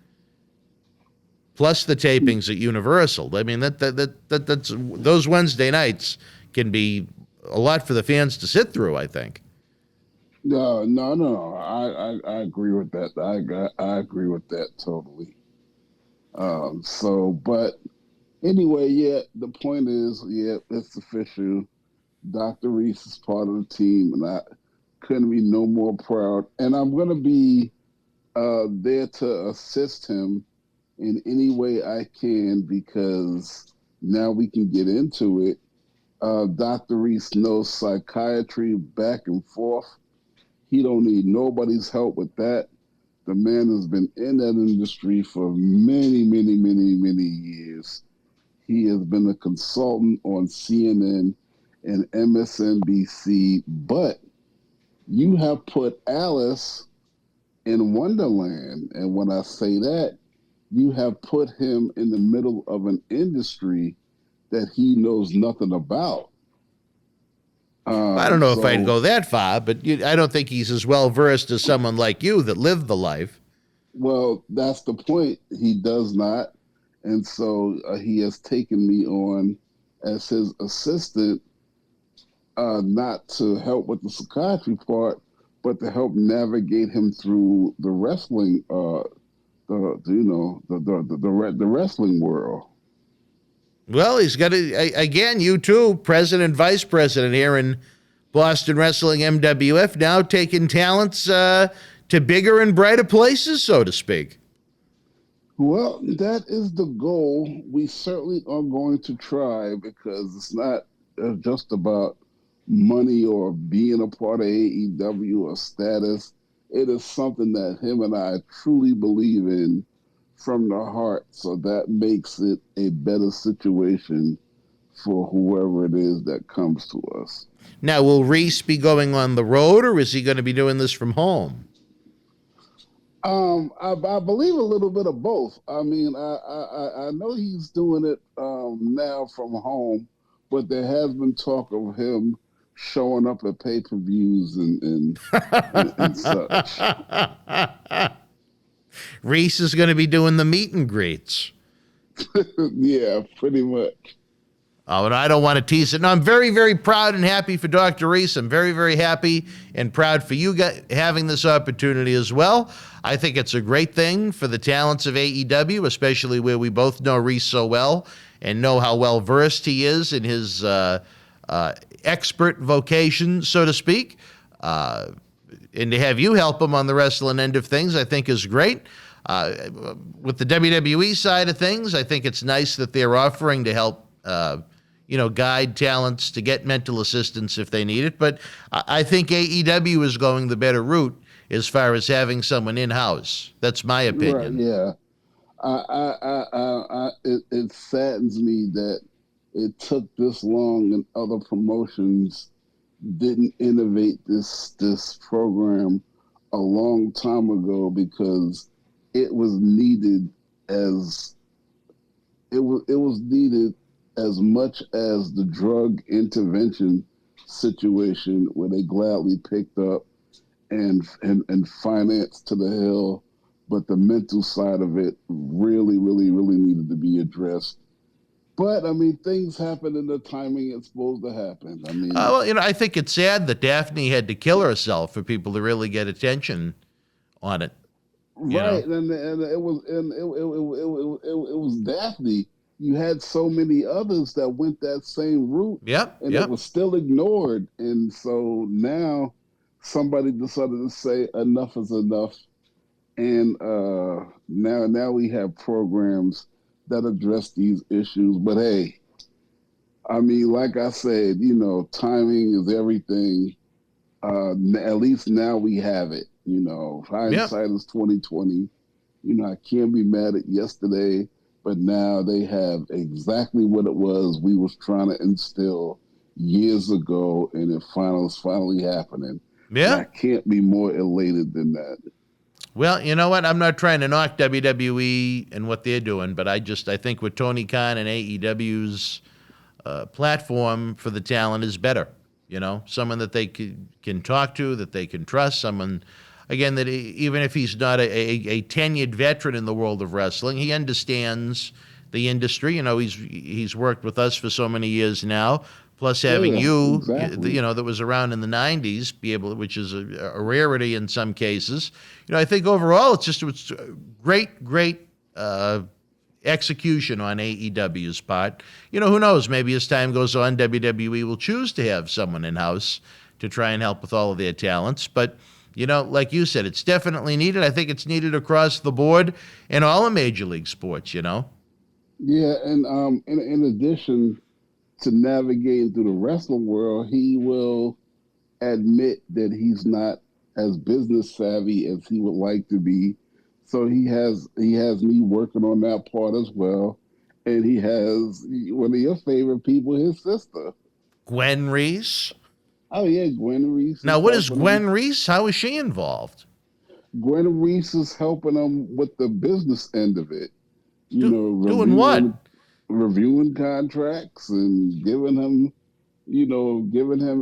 Plus the tapings at Universal. I mean, that's those Wednesday nights can be a lot for the fans to sit through, I think. No. I agree with that. I agree with that totally. But anyway, yeah, the point is, yeah, it's official. Dr. Reiss is part of the team, and I couldn't be no more proud. And I'm going to be there to assist him in any way I can, because now we can get into it. Dr. Reiss knows psychiatry back and forth. He don't need nobody's help with that. The man has been in that industry for many, many, many, many years. He has been a consultant on CNN and MSNBC, but you have put Alice in Wonderland. And when I say that, you have put him in the middle of an industry that he knows nothing about. I don't know if I'd go that far, but I don't think he's as well versed as someone like you that lived the life. Well, that's the point. He does not. And so he has taken me on as his assistant, not to help with the psychiatry part, but to help navigate him through the wrestling, the wrestling world. Well, he's got again, you too, president, vice president here in Boston Wrestling MWF, now taking talents to bigger and brighter places, so to speak. Well, that is the goal. We certainly are going to try, because it's not just about money or being a part of AEW or status. It is something that him and I truly believe in from the heart, so that makes it a better situation for whoever it is that comes to us. Now, will Reiss be going on the road, or is he going to be doing this from home? I believe a little bit of both. I mean, I know he's doing it now from home, but there has been talk of him showing up at pay-per-views and such. Reiss is going to be doing the meet and greets. Yeah, pretty much. Oh, and I don't want to tease it. No, I'm very, very proud and happy for Dr. Reiss. I'm very, very happy and proud for you guys having this opportunity as well. I think it's a great thing for the talents of AEW, especially where we both know Reiss so well and know how well versed he is in his expert vocation, so to speak. And to have you help him on the wrestling end of things, I think is great. With the WWE side of things, I think it's nice that they're offering to help guide talents to get mental assistance if they need it. But I think AEW is going the better route as far as having someone in-house. That's my opinion. Right, yeah. It saddens me that it took this long and other promotions didn't innovate this program a long time ago, because it was needed as much as the drug intervention situation, where they gladly picked up and financed to the hill, but the mental side of it really, really, really needed to be addressed. But I mean, things happen in the timing it's supposed to happen. I mean, I think it's sad that Daphne had to kill herself for people to really get attention on it. Right, and it was Daphne. You had so many others that went that same route, it was still ignored. And so now somebody decided to say enough is enough, and now we have programs that address these issues. But hey, I mean, like I said, timing is everything. At least now we have it. Hindsight is 2020. I can't be mad at yesterday, but now they have exactly what it was we was trying to instill years ago, and it finally happening. Yeah, and I can't be more elated than that. Well, you know what? I'm not trying to knock WWE and what they're doing, but I think with Tony Khan and AEW's platform for the talent is better. Someone that they can talk to, that they can trust, someone, again, that even if he's not a tenured veteran in the world of wrestling, he understands the industry. He's worked with us for so many years now. Plus, having exactly. That was around in the 90s, which is a rarity in some cases. I think overall it's great execution on AEW's part. Who knows? Maybe as time goes on, WWE will choose to have someone in-house to try and help with all of their talents. But, like you said, it's definitely needed. I think it's needed across the board in all the major league sports, Yeah, and in addition to navigating through the wrestling world, he will admit that he's not as business savvy as he would like to be. So he has me working on that part as well. And he has one of your favorite people, his sister, Gwen Reiss. Oh yeah, Gwen Reiss. Now, what is Gwen Reiss? How is she involved? Gwen Reiss is helping him with the business end of it. Doing what? Reviewing contracts and giving him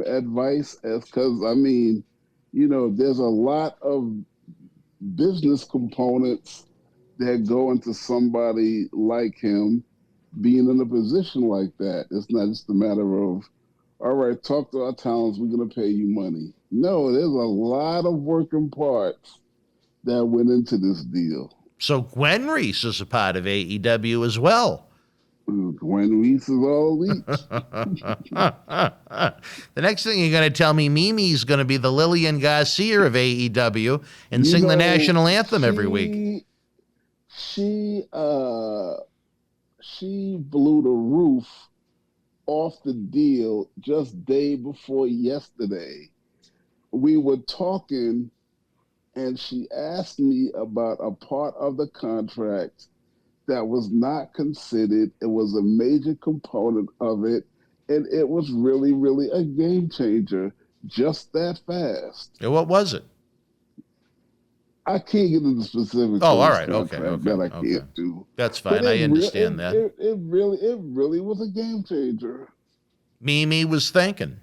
advice, because I mean, there's a lot of business components that go into somebody like him being in a position like that. It's not just a matter of, all right, talk to our talents, we're going to pay you money. No, there's a lot of working parts that went into this deal. So Gwen Reiss is a part of AEW as well. Gwen Reiss is all elite. The next thing you're going to tell me, Mimi's going to be the Lillian Garcia of AEW and sing the national anthem every week. She blew the roof off the deal just day before yesterday. We were talking, and she asked me about a part of the contract that was not considered. It was a major component of it, and it was really, really a game changer just that fast. And what was it? I can't get into the specifics. Oh, all right. Okay. That I can't do. That's fine. I understand that. It really was a game changer. Mimi was thinking.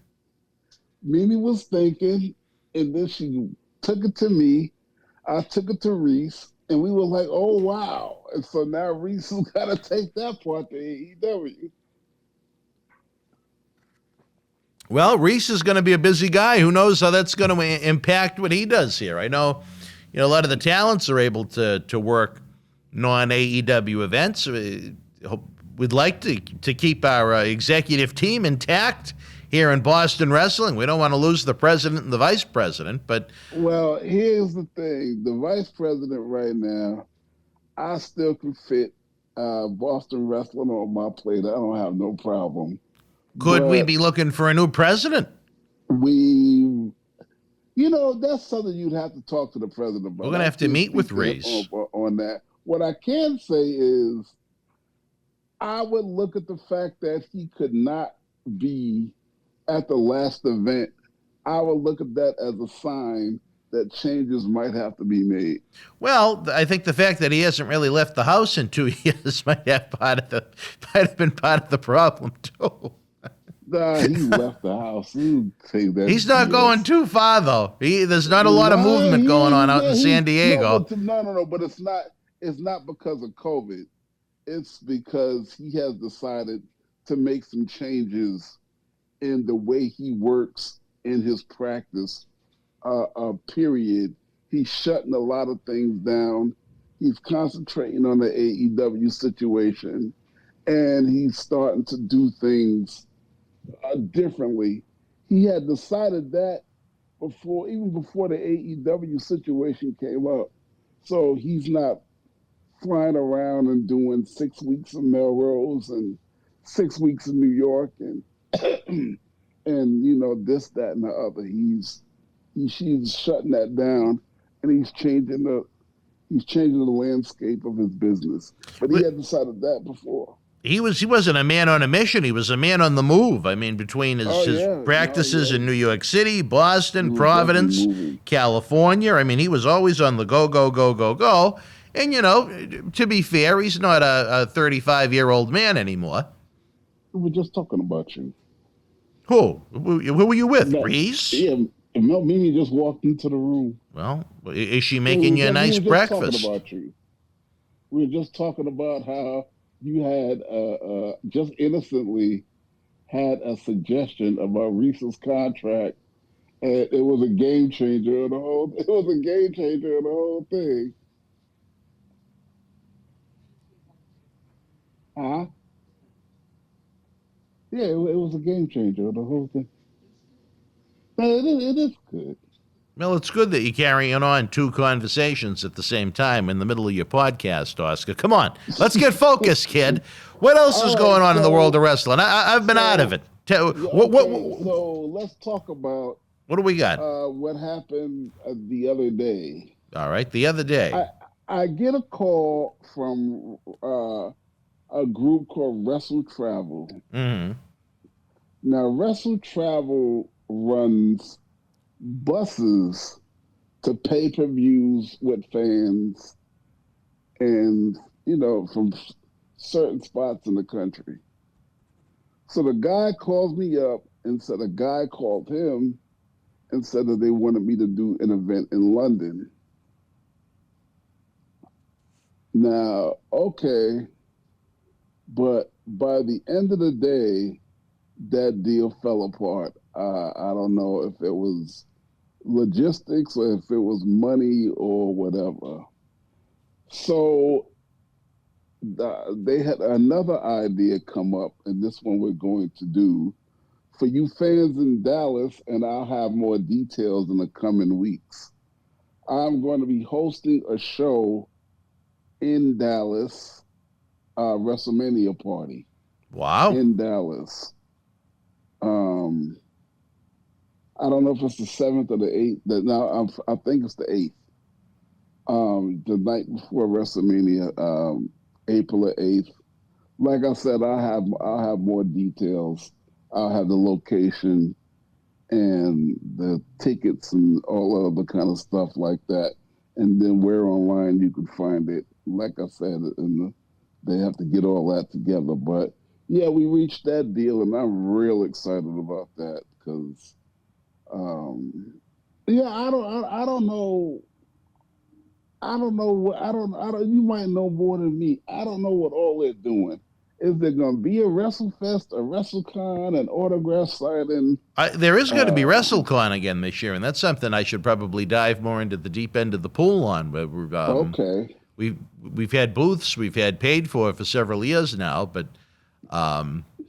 Mimi was thinking, and then she took it to me. I took it to Reiss, and we were like, oh, wow. And so now Reiss has got to take that part to AEW. Well, Reiss is going to be a busy guy. Who knows how that's going to impact what he does here. I know, a lot of the talents are able to work non-AEW events. We'd like to keep our executive team intact here in Boston Wrestling. We don't want to lose the president and the vice president, but... Well, here's the thing. The vice president right now, I still can fit Boston Wrestling on my plate. I don't have no problem. Could we be looking for a new president? That's something you'd have to talk to the president about. We're going to have to meet with Reiss on that. What I can say is I would look at the fact that he could not be at the last event. I would look at that as a sign that changes might have to be made. Well, I think the fact that he hasn't really left the house in 2 years might have been part of the problem too. Nah, he left the house. He's not going too far though. There's not a lot of movement going on out in San Diego. No. But it's not because of COVID. It's because he has decided to make some changes in the way he works in his practice. Period. He's shutting a lot of things down. He's concentrating on the AEW situation, and he's starting to do things differently. He had decided that even before the AEW situation came up. So he's not flying around and doing 6 weeks in Melrose and 6 weeks in New York and and this, that, and the other. He's shutting that down, and he's changing the landscape of his business. But he had decided that before. He wasn't a man on a mission. He was a man on the move. I mean, between his practices in New York City, Boston, Providence, California. I mean, he was always on the go, go, go, go, go. And, to be fair, he's not a 35-year-old man anymore. We were just talking about you. Who? Who were you with? Reiss? Yeah, Mimi just walked into the room. Well, is she making you a nice breakfast? Talking about you. We were just talking about how you had just innocently had a suggestion about Reiss's contract, and it was a game changer in the whole. It was a game changer in the whole thing. Huh? Yeah, it was a game changer in the whole thing. But it is good. Well, it's good that you're carrying on two conversations at the same time in the middle of your podcast, Oscar. Come on, let's get focused, kid. What else is going on in the world of wrestling? I've been out of it. So let's talk about what do we got? What happened the other day. All right, the other day. I get a call from a group called Wrestle Travel. Mm-hmm. Now, Wrestle Travel runs buses to pay-per-views with fans and, from certain spots in the country. So the guy calls me up and said a guy called him and said that they wanted me to do an event in London. Now, okay, but by the end of the day, that deal fell apart. I don't know if it was logistics or if it was money or whatever. So they had another idea come up, and this one we're going to do for you fans in Dallas, and I'll have more details in the coming weeks. I'm going to be hosting a show in Dallas, WrestleMania party. Wow. In Dallas. I don't know if it's the 7th or the 8th. I think it's the 8th. The night before WrestleMania, April the 8th. Like I said, I'll have more details. I'll have the location and the tickets and all other kind of stuff like that. And then where online you can find it. Like I said, they have to get all that together. But Yeah, we reached that deal, and I'm real excited about that because, yeah, I don't know. I don't know what I don't. You might know more than me. I don't know what all they're doing. Is there going to be a WrestleFest, a WrestleCon, an autograph signing? There is going to be WrestleCon again this year, and that's something I should probably dive more into the deep end of the pool on. But Okay. We've had booths, we've had paid for several years now, but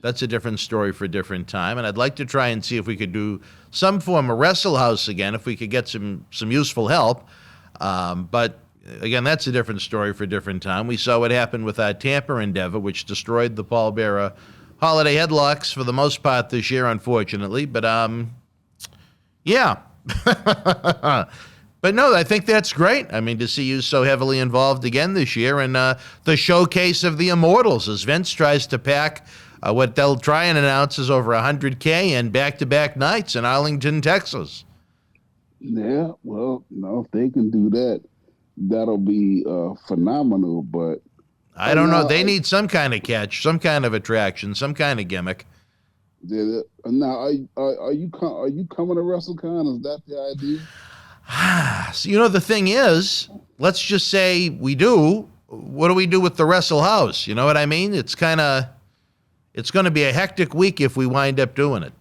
that's a different story for a different time. And I'd like to try and see if we could do some form of Wrestle House again, if we could get some useful help. But again, that's a different story for a different time. We saw what happened with our Tampa endeavor, which destroyed the Paul Bearer holiday headlocks for the most part this year, unfortunately. But yeah. But no, I think that's great. I mean, to see you so heavily involved again this year in the showcase of the Immortals as Vince tries to pack what they'll try and announce is over 100K in back-to-back nights in Arlington, Texas. Yeah, well, no, if they can do that, that'll be phenomenal. But I don't know. They need some kind of catch, some kind of attraction, some kind of gimmick. Now, are you coming to WrestleCon? Is that the idea? So, the thing is, let's just say we do. What do we do with the Wrestle House? You know what I mean? It's going to be a hectic week if we wind up doing it.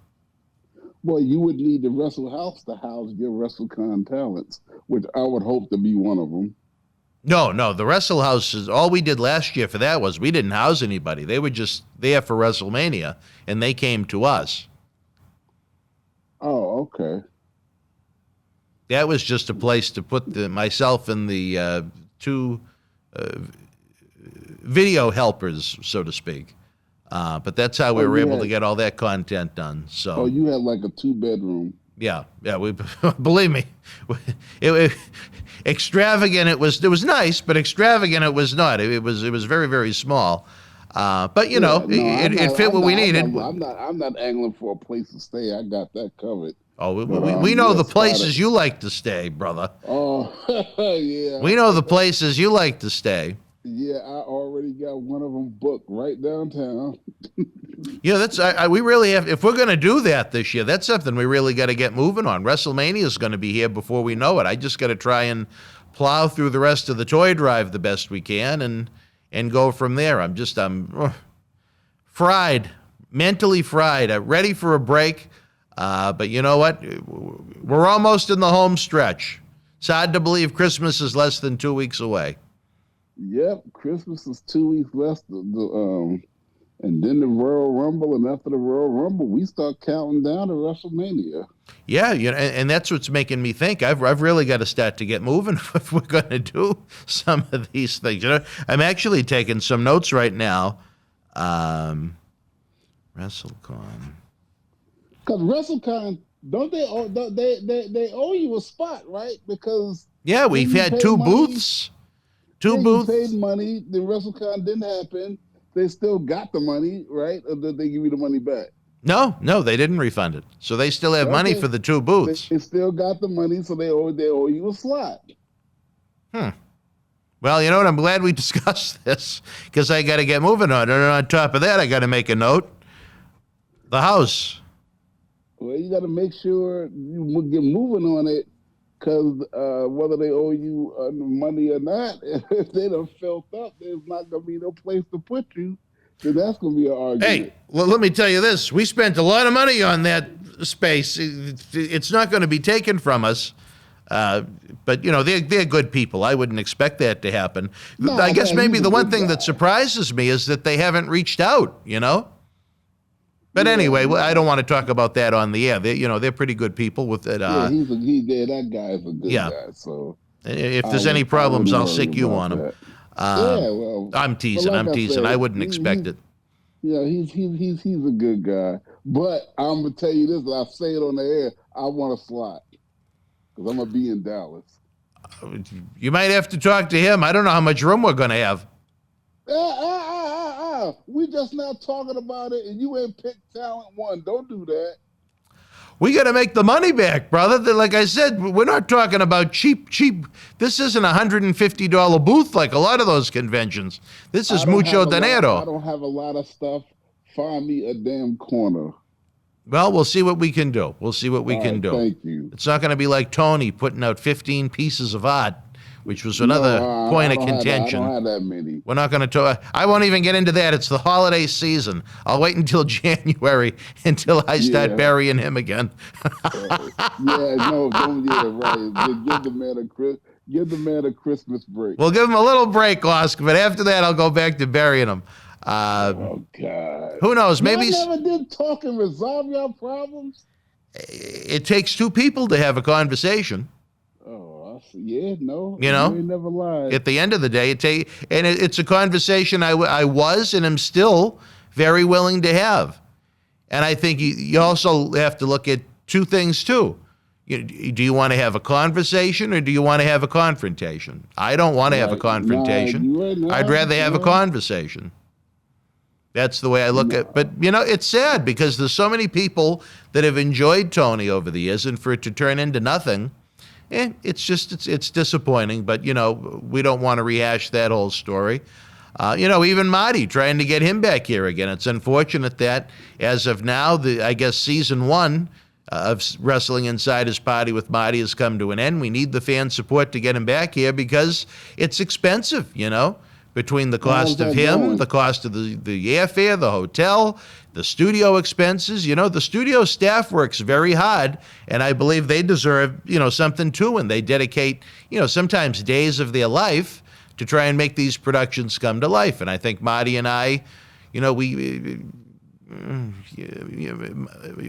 Well, you would need the Wrestle House to house your WrestleCon talents, which I would hope to be one of them. No, the Wrestle House is all we did last year for that was we didn't house anybody. They were just there for WrestleMania, and they came to us. Oh, okay. That was just a place to put myself and the two video helpers, so to speak. But that's how we were able to get all that content done. So. Oh, you had like a 2-bedroom. Yeah. We believe me, extravagant. It was nice, but extravagant it was not. It was very, very small. But it fit what we needed. I'm not angling for a place to stay. I got that covered. Oh, we know the places you like to stay, brother. Oh, yeah. We know the places you like to stay. Yeah, I already got one of them booked right downtown. That's we really have. If we're going to do that this year, that's something we really got to get moving on. WrestleMania is going to be here before we know it. I just got to try and plow through the rest of the toy drive the best we can and go from there. I'm fried, mentally fried. I'm ready for a break. But you know what? We're almost in the home stretch. It's hard to believe Christmas is less than 2 weeks away. Yep, Christmas is 2 weeks less. And then the Royal Rumble, and after the Royal Rumble, we start counting down to WrestleMania. Yeah, and that's what's making me think I've really got to start to get moving if we're going to do some of these things. I'm actually taking some notes right now. WrestleCon. Because WrestleCon, don't they owe you a spot, right? Because yeah, we've had two booths. Two booths. You paid money. The WrestleCon didn't happen. They still got the money, right? Or did they give you the money back? No, they didn't refund it. So they still have money for the two booths. They still got the money, so they owe you a slot. Well, you know what? I'm glad we discussed this because I got to get moving on it. And on top of that, I got to make a note. The house. Well, you got to make sure you get moving on it because whether they owe you money or not, if they done filled up, there's not going to be no place to put you. So that's going to be an argument. Hey, well, let me tell you this. We spent a lot of money on that space. It's not going to be taken from us. But, they're good people. I wouldn't expect that to happen. No, I guess maybe the one thing that surprises me is that they haven't reached out, But anyway, I don't want to talk about that on the air. They're pretty good people with it. That guy is a good guy. So if there's any problems, I'll sick you on him. I'm teasing. I wouldn't expect it. Yeah, he's a good guy. But I'm gonna tell you this, and I say it on the air. I want a slot because I'm gonna be in Dallas. You might have to talk to him. I don't know how much room we're gonna have. We just now talking about it, and you ain't picked talent one. Don't do that. We got to make the money back, brother. Like I said, we're not talking about cheap. This isn't a $150 booth like a lot of those conventions. This is mucho dinero. I don't have a lot of stuff find me a damn corner. Well, we'll see what we can do. We'll see what we can do. Thank you. It's not going to be like Tony putting out 15 pieces of art, which was another point of contention. I don't have that many. We're not going to talk. I won't even get into that. It's the holiday season. I'll wait until January until I start burying him again. Don't get it right. Give the man a Christmas break. We'll give him a little break, Oscar, but after that, I'll go back to burying him. Oh, God. Who knows? Maybe you never did talk and resolve your problems? It takes two people to have a conversation. Oh, yeah, no. You know? You ain't never lied. At the end of the day, it's a conversation I was and am still very willing to have. And I think you also have to look at two things, too. Do you want to have a conversation or do you want to have a confrontation? I don't want to have a confrontation. I'd rather have a conversation. That's the way I look at it. But, it's sad because there's so many people that have enjoyed Tony over the years, and for it to turn into nothing, it's disappointing. But, we don't want to rehash that whole story. Even Marty, trying to get him back here again. It's unfortunate that, as of now, I guess season 1 of Wrestling Inside His Party with Marty has come to an end. We need the fan support to get him back here because it's expensive, between the cost of him, the cost of the airfare, the hotel, the studio expenses. The studio staff works very hard, and I believe they deserve, something too, and they dedicate, sometimes days of their life to try and make these productions come to life. And I think Marty and I,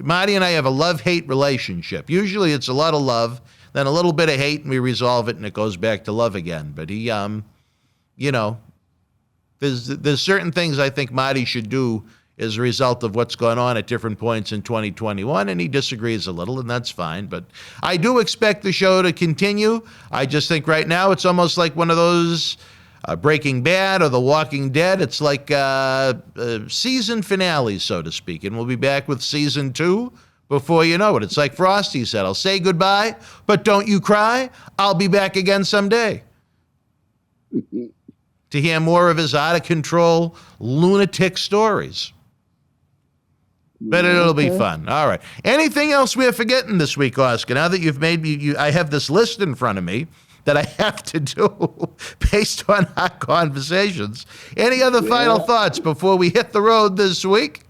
Marty and I have a love-hate relationship. Usually it's a lot of love, then a little bit of hate, and we resolve it, and it goes back to love again. But he, there's certain things I think Marty should do as a result of what's going on at different points in 2021, and he disagrees a little, and that's fine. But I do expect the show to continue. I just think right now it's almost like one of those Breaking Bad or The Walking Dead. It's like season finales, so to speak, and we'll be back with season 2 before you know it. It's like Frosty said, I'll say goodbye, but don't you cry. I'll be back again someday. To hear more of his out-of-control lunatic stories. But it'll be fun. All right. Anything else we're forgetting this week, Oscar? Now that you've made me, I have this list in front of me that I have to do based on our conversations. Any other final thoughts before we hit the road this week?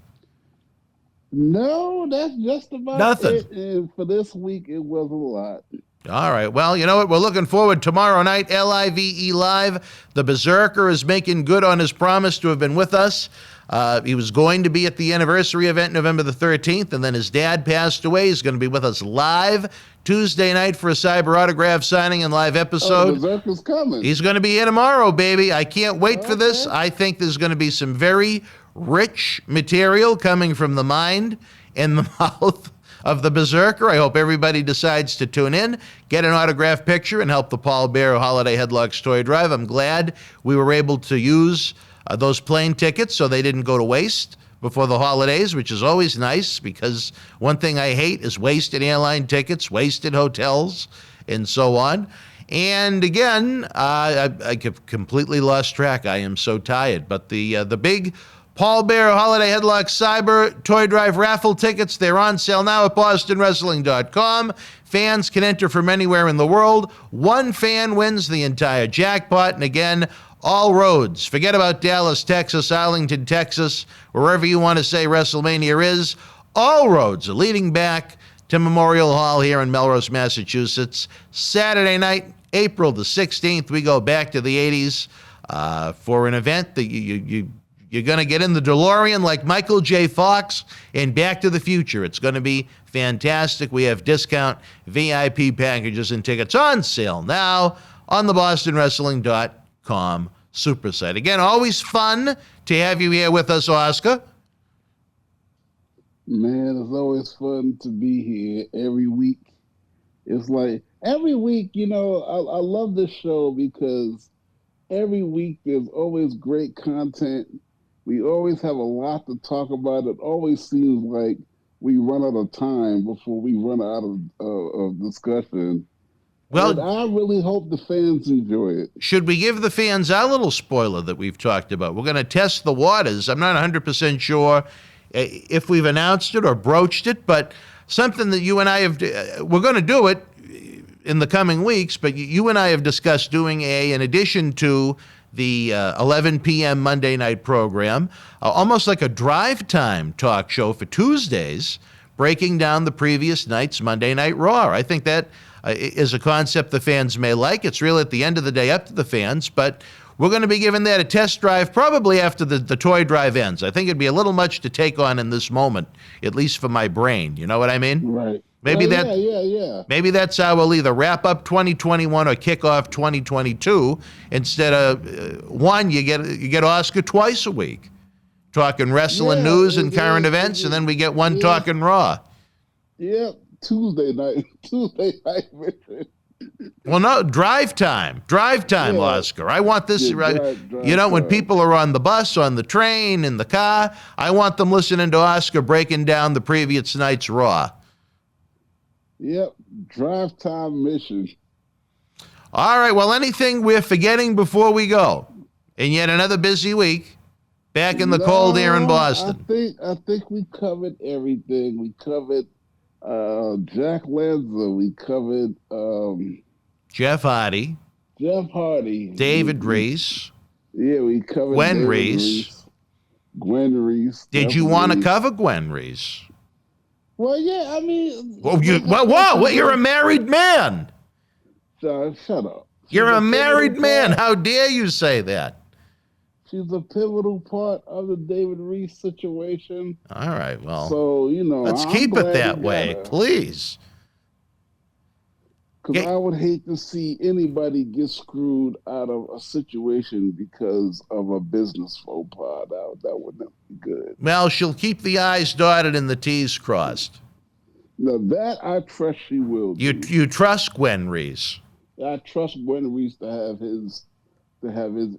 No, that's just about nothing. It. And for this week, it was a lot. All right. Well, you know what? We're looking forward tomorrow night, LIVE Live. The Berzerker is making good on his promise to have been with us. He was going to be at the anniversary event November the 13th, and then his dad passed away. He's going to be with us live Tuesday night for a Cyber autograph signing and live episode. Berzerker's coming. He's going to be here tomorrow, baby. I can't wait for this. I think there's going to be some very rich material coming from the mind and the mouth of the Berzerker. I hope everybody decides to tune in, get an autographed picture, and help the Paul Bearer Holiday Headlocks Toy Drive. I'm glad we were able to use those plane tickets so they didn't go to waste before the holidays, which is always nice because one thing I hate is wasted airline tickets, wasted hotels, and so on. And again, I completely lost track. I am so tired. But the big Paul Bearer Holiday Headlock Cyber Toy Drive raffle tickets, they're on sale now at bostonwrestling.com. Fans can enter from anywhere in the world. One fan wins the entire jackpot. And again, all roads. Forget about Dallas, Texas, Arlington, Texas, wherever you want to say WrestleMania is. All roads are leading back to Memorial Hall here in Melrose, Massachusetts. Saturday night, April the 16th, we go back to the 80s for an event that you're going to get in the DeLorean like Michael J. Fox in Back to the Future. It's going to be fantastic. We have discount VIP packages and tickets on sale now on the BostonWrestling.com super site. Again, always fun to have you here with us, Oscar. Man, it's always fun to be here every week. It's like every week, I love this show because every week there's always great content. We always have a lot to talk about. It always seems like we run out of time before we run out of discussion. Well, and I really hope the fans enjoy it. should we give the fans our little spoiler that we've talked about? We're going to test the waters. I'm not 100% sure if we've announced it or broached it, but something that you and I have, we're going to do it in the coming weeks, but you and I have discussed doing in addition to the 11 p.m. Monday night program, almost like a drive time talk show for Tuesdays, breaking down the previous night's Monday Night Raw. I think that is a concept the fans may like. It's really at the end of the day up to the fans, but we're going to be giving that a test drive probably after the toy drive ends. I think it'd be a little much to take on in this moment, at least for my brain. You know what I mean? Right. Maybe Yeah. Maybe that's how we'll either wrap up 2021 or kick off 2022. Instead of one, you get Oscar twice a week, talking wrestling news and current events, and then we get one talking Raw. Yeah, Tuesday night, Richard. Well, no, drive time, Oscar. I want this, drive when time. people are on the bus, on the train, in the car, I want them listening to Oscar breaking down the previous night's Raw. Yep, drive time mission. All right, well, anything we're forgetting before we go? And yet another busy week back in the cold air in Boston. I think we covered everything. We covered Jack Lanza. We covered Jeff Hardy. David Reiss. Yeah, we covered Gwen David Reiss. Gwen Reiss. Did you want to cover Gwen Reiss? Well, yeah, I mean... You're a married man. Shut up. You're a married man. How dare you say that? She's a pivotal part of the David Reiss situation. All right, well... So, let's keep it that way, please. Because I would hate to see anybody get screwed out of a situation because of a business faux pas. That wouldn't be good. Well, she'll keep the I's dotted and the T's crossed. Now, that I trust she will do. You trust Gwen Reiss? I trust Gwen Reiss to have his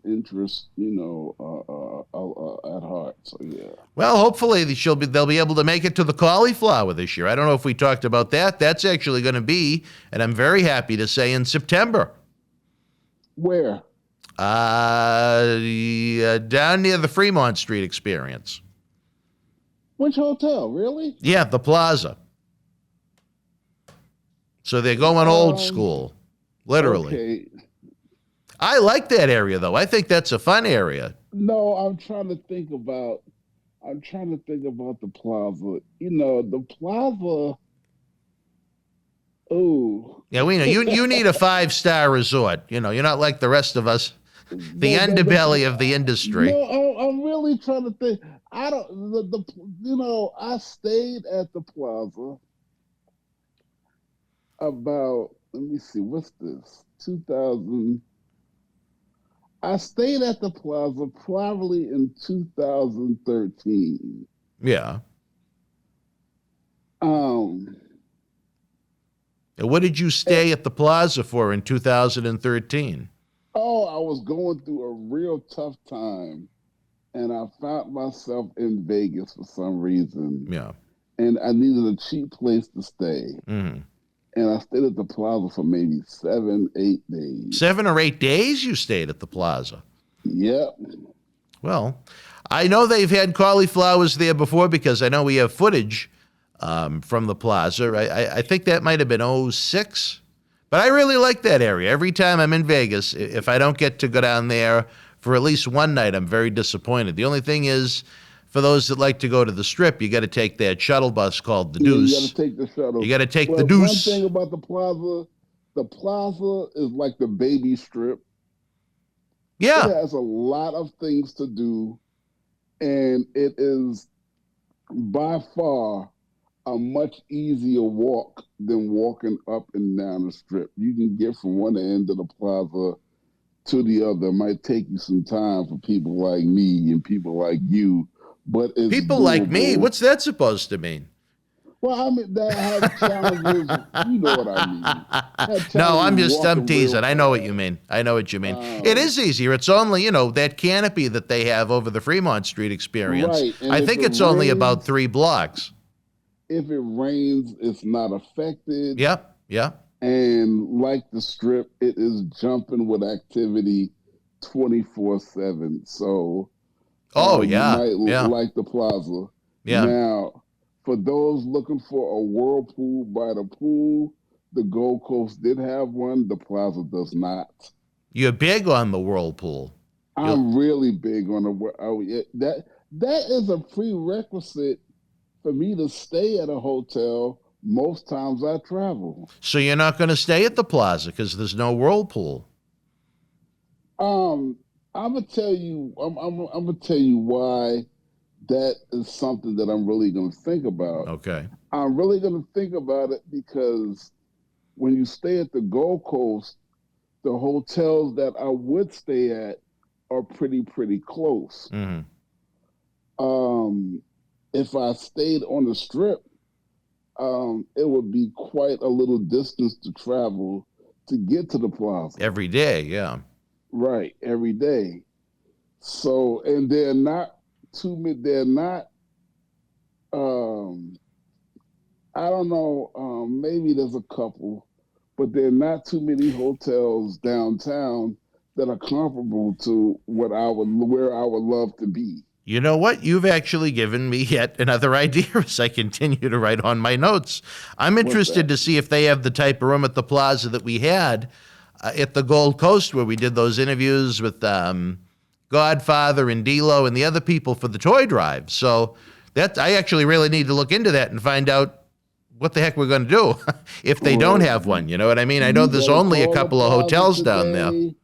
interests, at heart. So, yeah. Well, hopefully they'll be able to make it to the cauliflower this year. I don't know if we talked about that. That's actually going to be, and I'm very happy to say, in September. Where? Down near the Fremont Street Experience. Which hotel? Really? Yeah, the Plaza. So they're going old school, literally. Okay. I like that area, though. I think that's a fun area. No, I'm trying to think about the Plaza. The Plaza. Oh. Yeah, we know you need a 5-star resort. You're not like the rest of us, the underbelly of the industry. No, I'm really trying to think. I stayed at the Plaza about, let me see, what's this? 2000. I stayed at the Plaza probably in 2013. Yeah. What did you stay at the Plaza for in 2013? Oh, I was going through a real tough time, and I found myself in Vegas for some reason. Yeah. And I needed a cheap place to stay. Mm-hmm. And I stayed at the Plaza for maybe 7-8 days. 7 or 8 days you stayed at the Plaza? Yep. Well, I know they've had cauliflowers there before because I know we have footage from the Plaza. I think that might have been 2006. But I really like that area. Every time I'm in Vegas, if I don't get to go down there for at least one night, I'm very disappointed. The only thing is, for those that like to go to the Strip, you got to take that shuttle bus called the Deuce. You got to take the shuttle. You got to take the Deuce. One thing about the Plaza is like the baby Strip. Yeah. It has a lot of things to do, and it is by far a much easier walk than walking up and down the Strip. You can get from one end of the Plaza to the other. It might take you some time for people like me and people like you. But it's people doable. Like me? What's that supposed to mean? Well, I mean, that has challenges. You know what I mean. No, I'm teasing. I know what you mean. It is easier. It's only, that canopy that they have over the Fremont Street Experience. Right. I think it's only about 3 blocks. If it rains, it's not affected. Yep. And like the Strip, it is jumping with activity 24/7. So, you might like the Plaza. Yeah. Now, for those looking for a whirlpool by the pool, the Gold Coast did have one. The Plaza does not. You're big on the whirlpool. I'm really big on that is a prerequisite for me to stay at a hotel most times I travel. So you're not going to stay at the Plaza because there's no whirlpool. I'm gonna tell you why that is something that I'm really gonna think about. Okay. I'm really gonna think about it because when you stay at the Gold Coast, the hotels that I would stay at are pretty close. Mm-hmm. If I stayed on the Strip, it would be quite a little distance to travel to get to the Plaza. Every day, yeah. Right, every day. So, and they're not too many, I don't know, maybe there's a couple, but there are not too many hotels downtown that are comparable to where I would love to be. You know what? You've actually given me yet another idea as I continue to write on my notes. I'm interested to see if they have the type of room at the Plaza that we had at the Gold Coast where we did those interviews with Godfather and D-Lo and the other people for the toy drive. So that I actually really need to look into that and find out what the heck we're going to do if they don't have one. You know what I mean? I know there's only a couple of hotels down there. You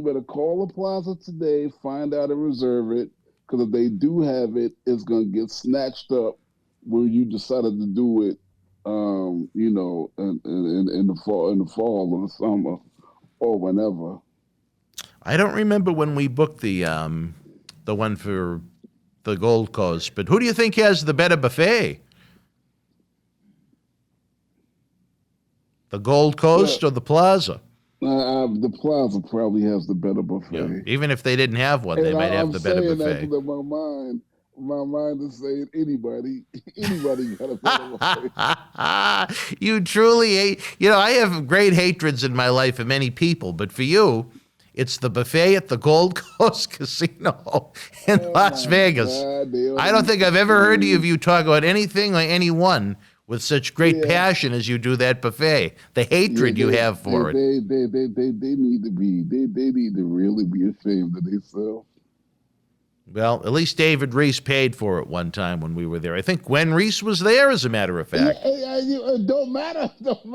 better call the Plaza today, find out and reserve it, because if they do have it, it's going to get snatched up when you decided to do it, in the fall or the summer or whenever. I don't remember when we booked the one for the Gold Coast, but who do you think has the better buffet? The Gold Coast or the Plaza? The Plaza probably has the better buffet. Yeah. Even if they didn't have one, they might have the better buffet. My mind is saying anybody got a better buffet. You truly hate. I have great hatreds in my life of many people, but for you, it's the buffet at the Gold Coast Casino in Las Vegas. I don't think I've ever heard of you talk about anything or anyone with such great passion as you do that buffet. The hatred you have for it. They need to really be ashamed of themselves. Well, at least David Reiss paid for it one time when we were there. I think Gwen Reiss was there, as a matter of fact. It don't matter. It don't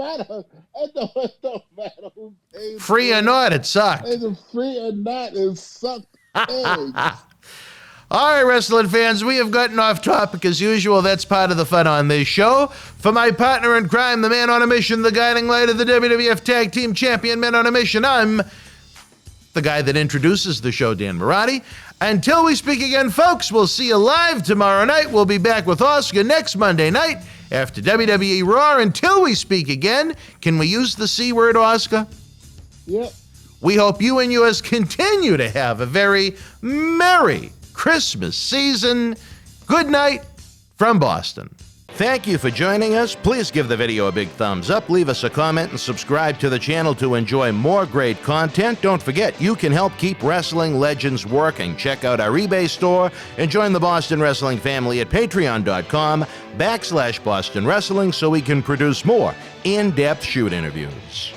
matter who paid. Free or not, it sucked. Free or not, it sucked eggs. All right, wrestling fans, we have gotten off topic as usual. That's part of the fun on this show. For my partner in crime, the man on a mission, the guiding light of the WWF Tag Team Champion Men on a Mission, I'm the guy that introduces the show, Dan Marty. Until we speak again, folks, we'll see you live tomorrow night. We'll be back with Oscar next Monday night after WWE Raw. Until we speak again, can we use the C word, Oscar? Yep. We hope you and yours continue to have a very merry Christmas season. Good night from Boston. Thank you for joining us. Please give the video a big thumbs up, leave us a comment, and subscribe to the channel to enjoy more great content. Don't forget, you can help keep wrestling legends working. Check out our eBay store and join the Boston Wrestling family at patreon.com/Boston Wrestling so we can produce more in-depth shoot interviews.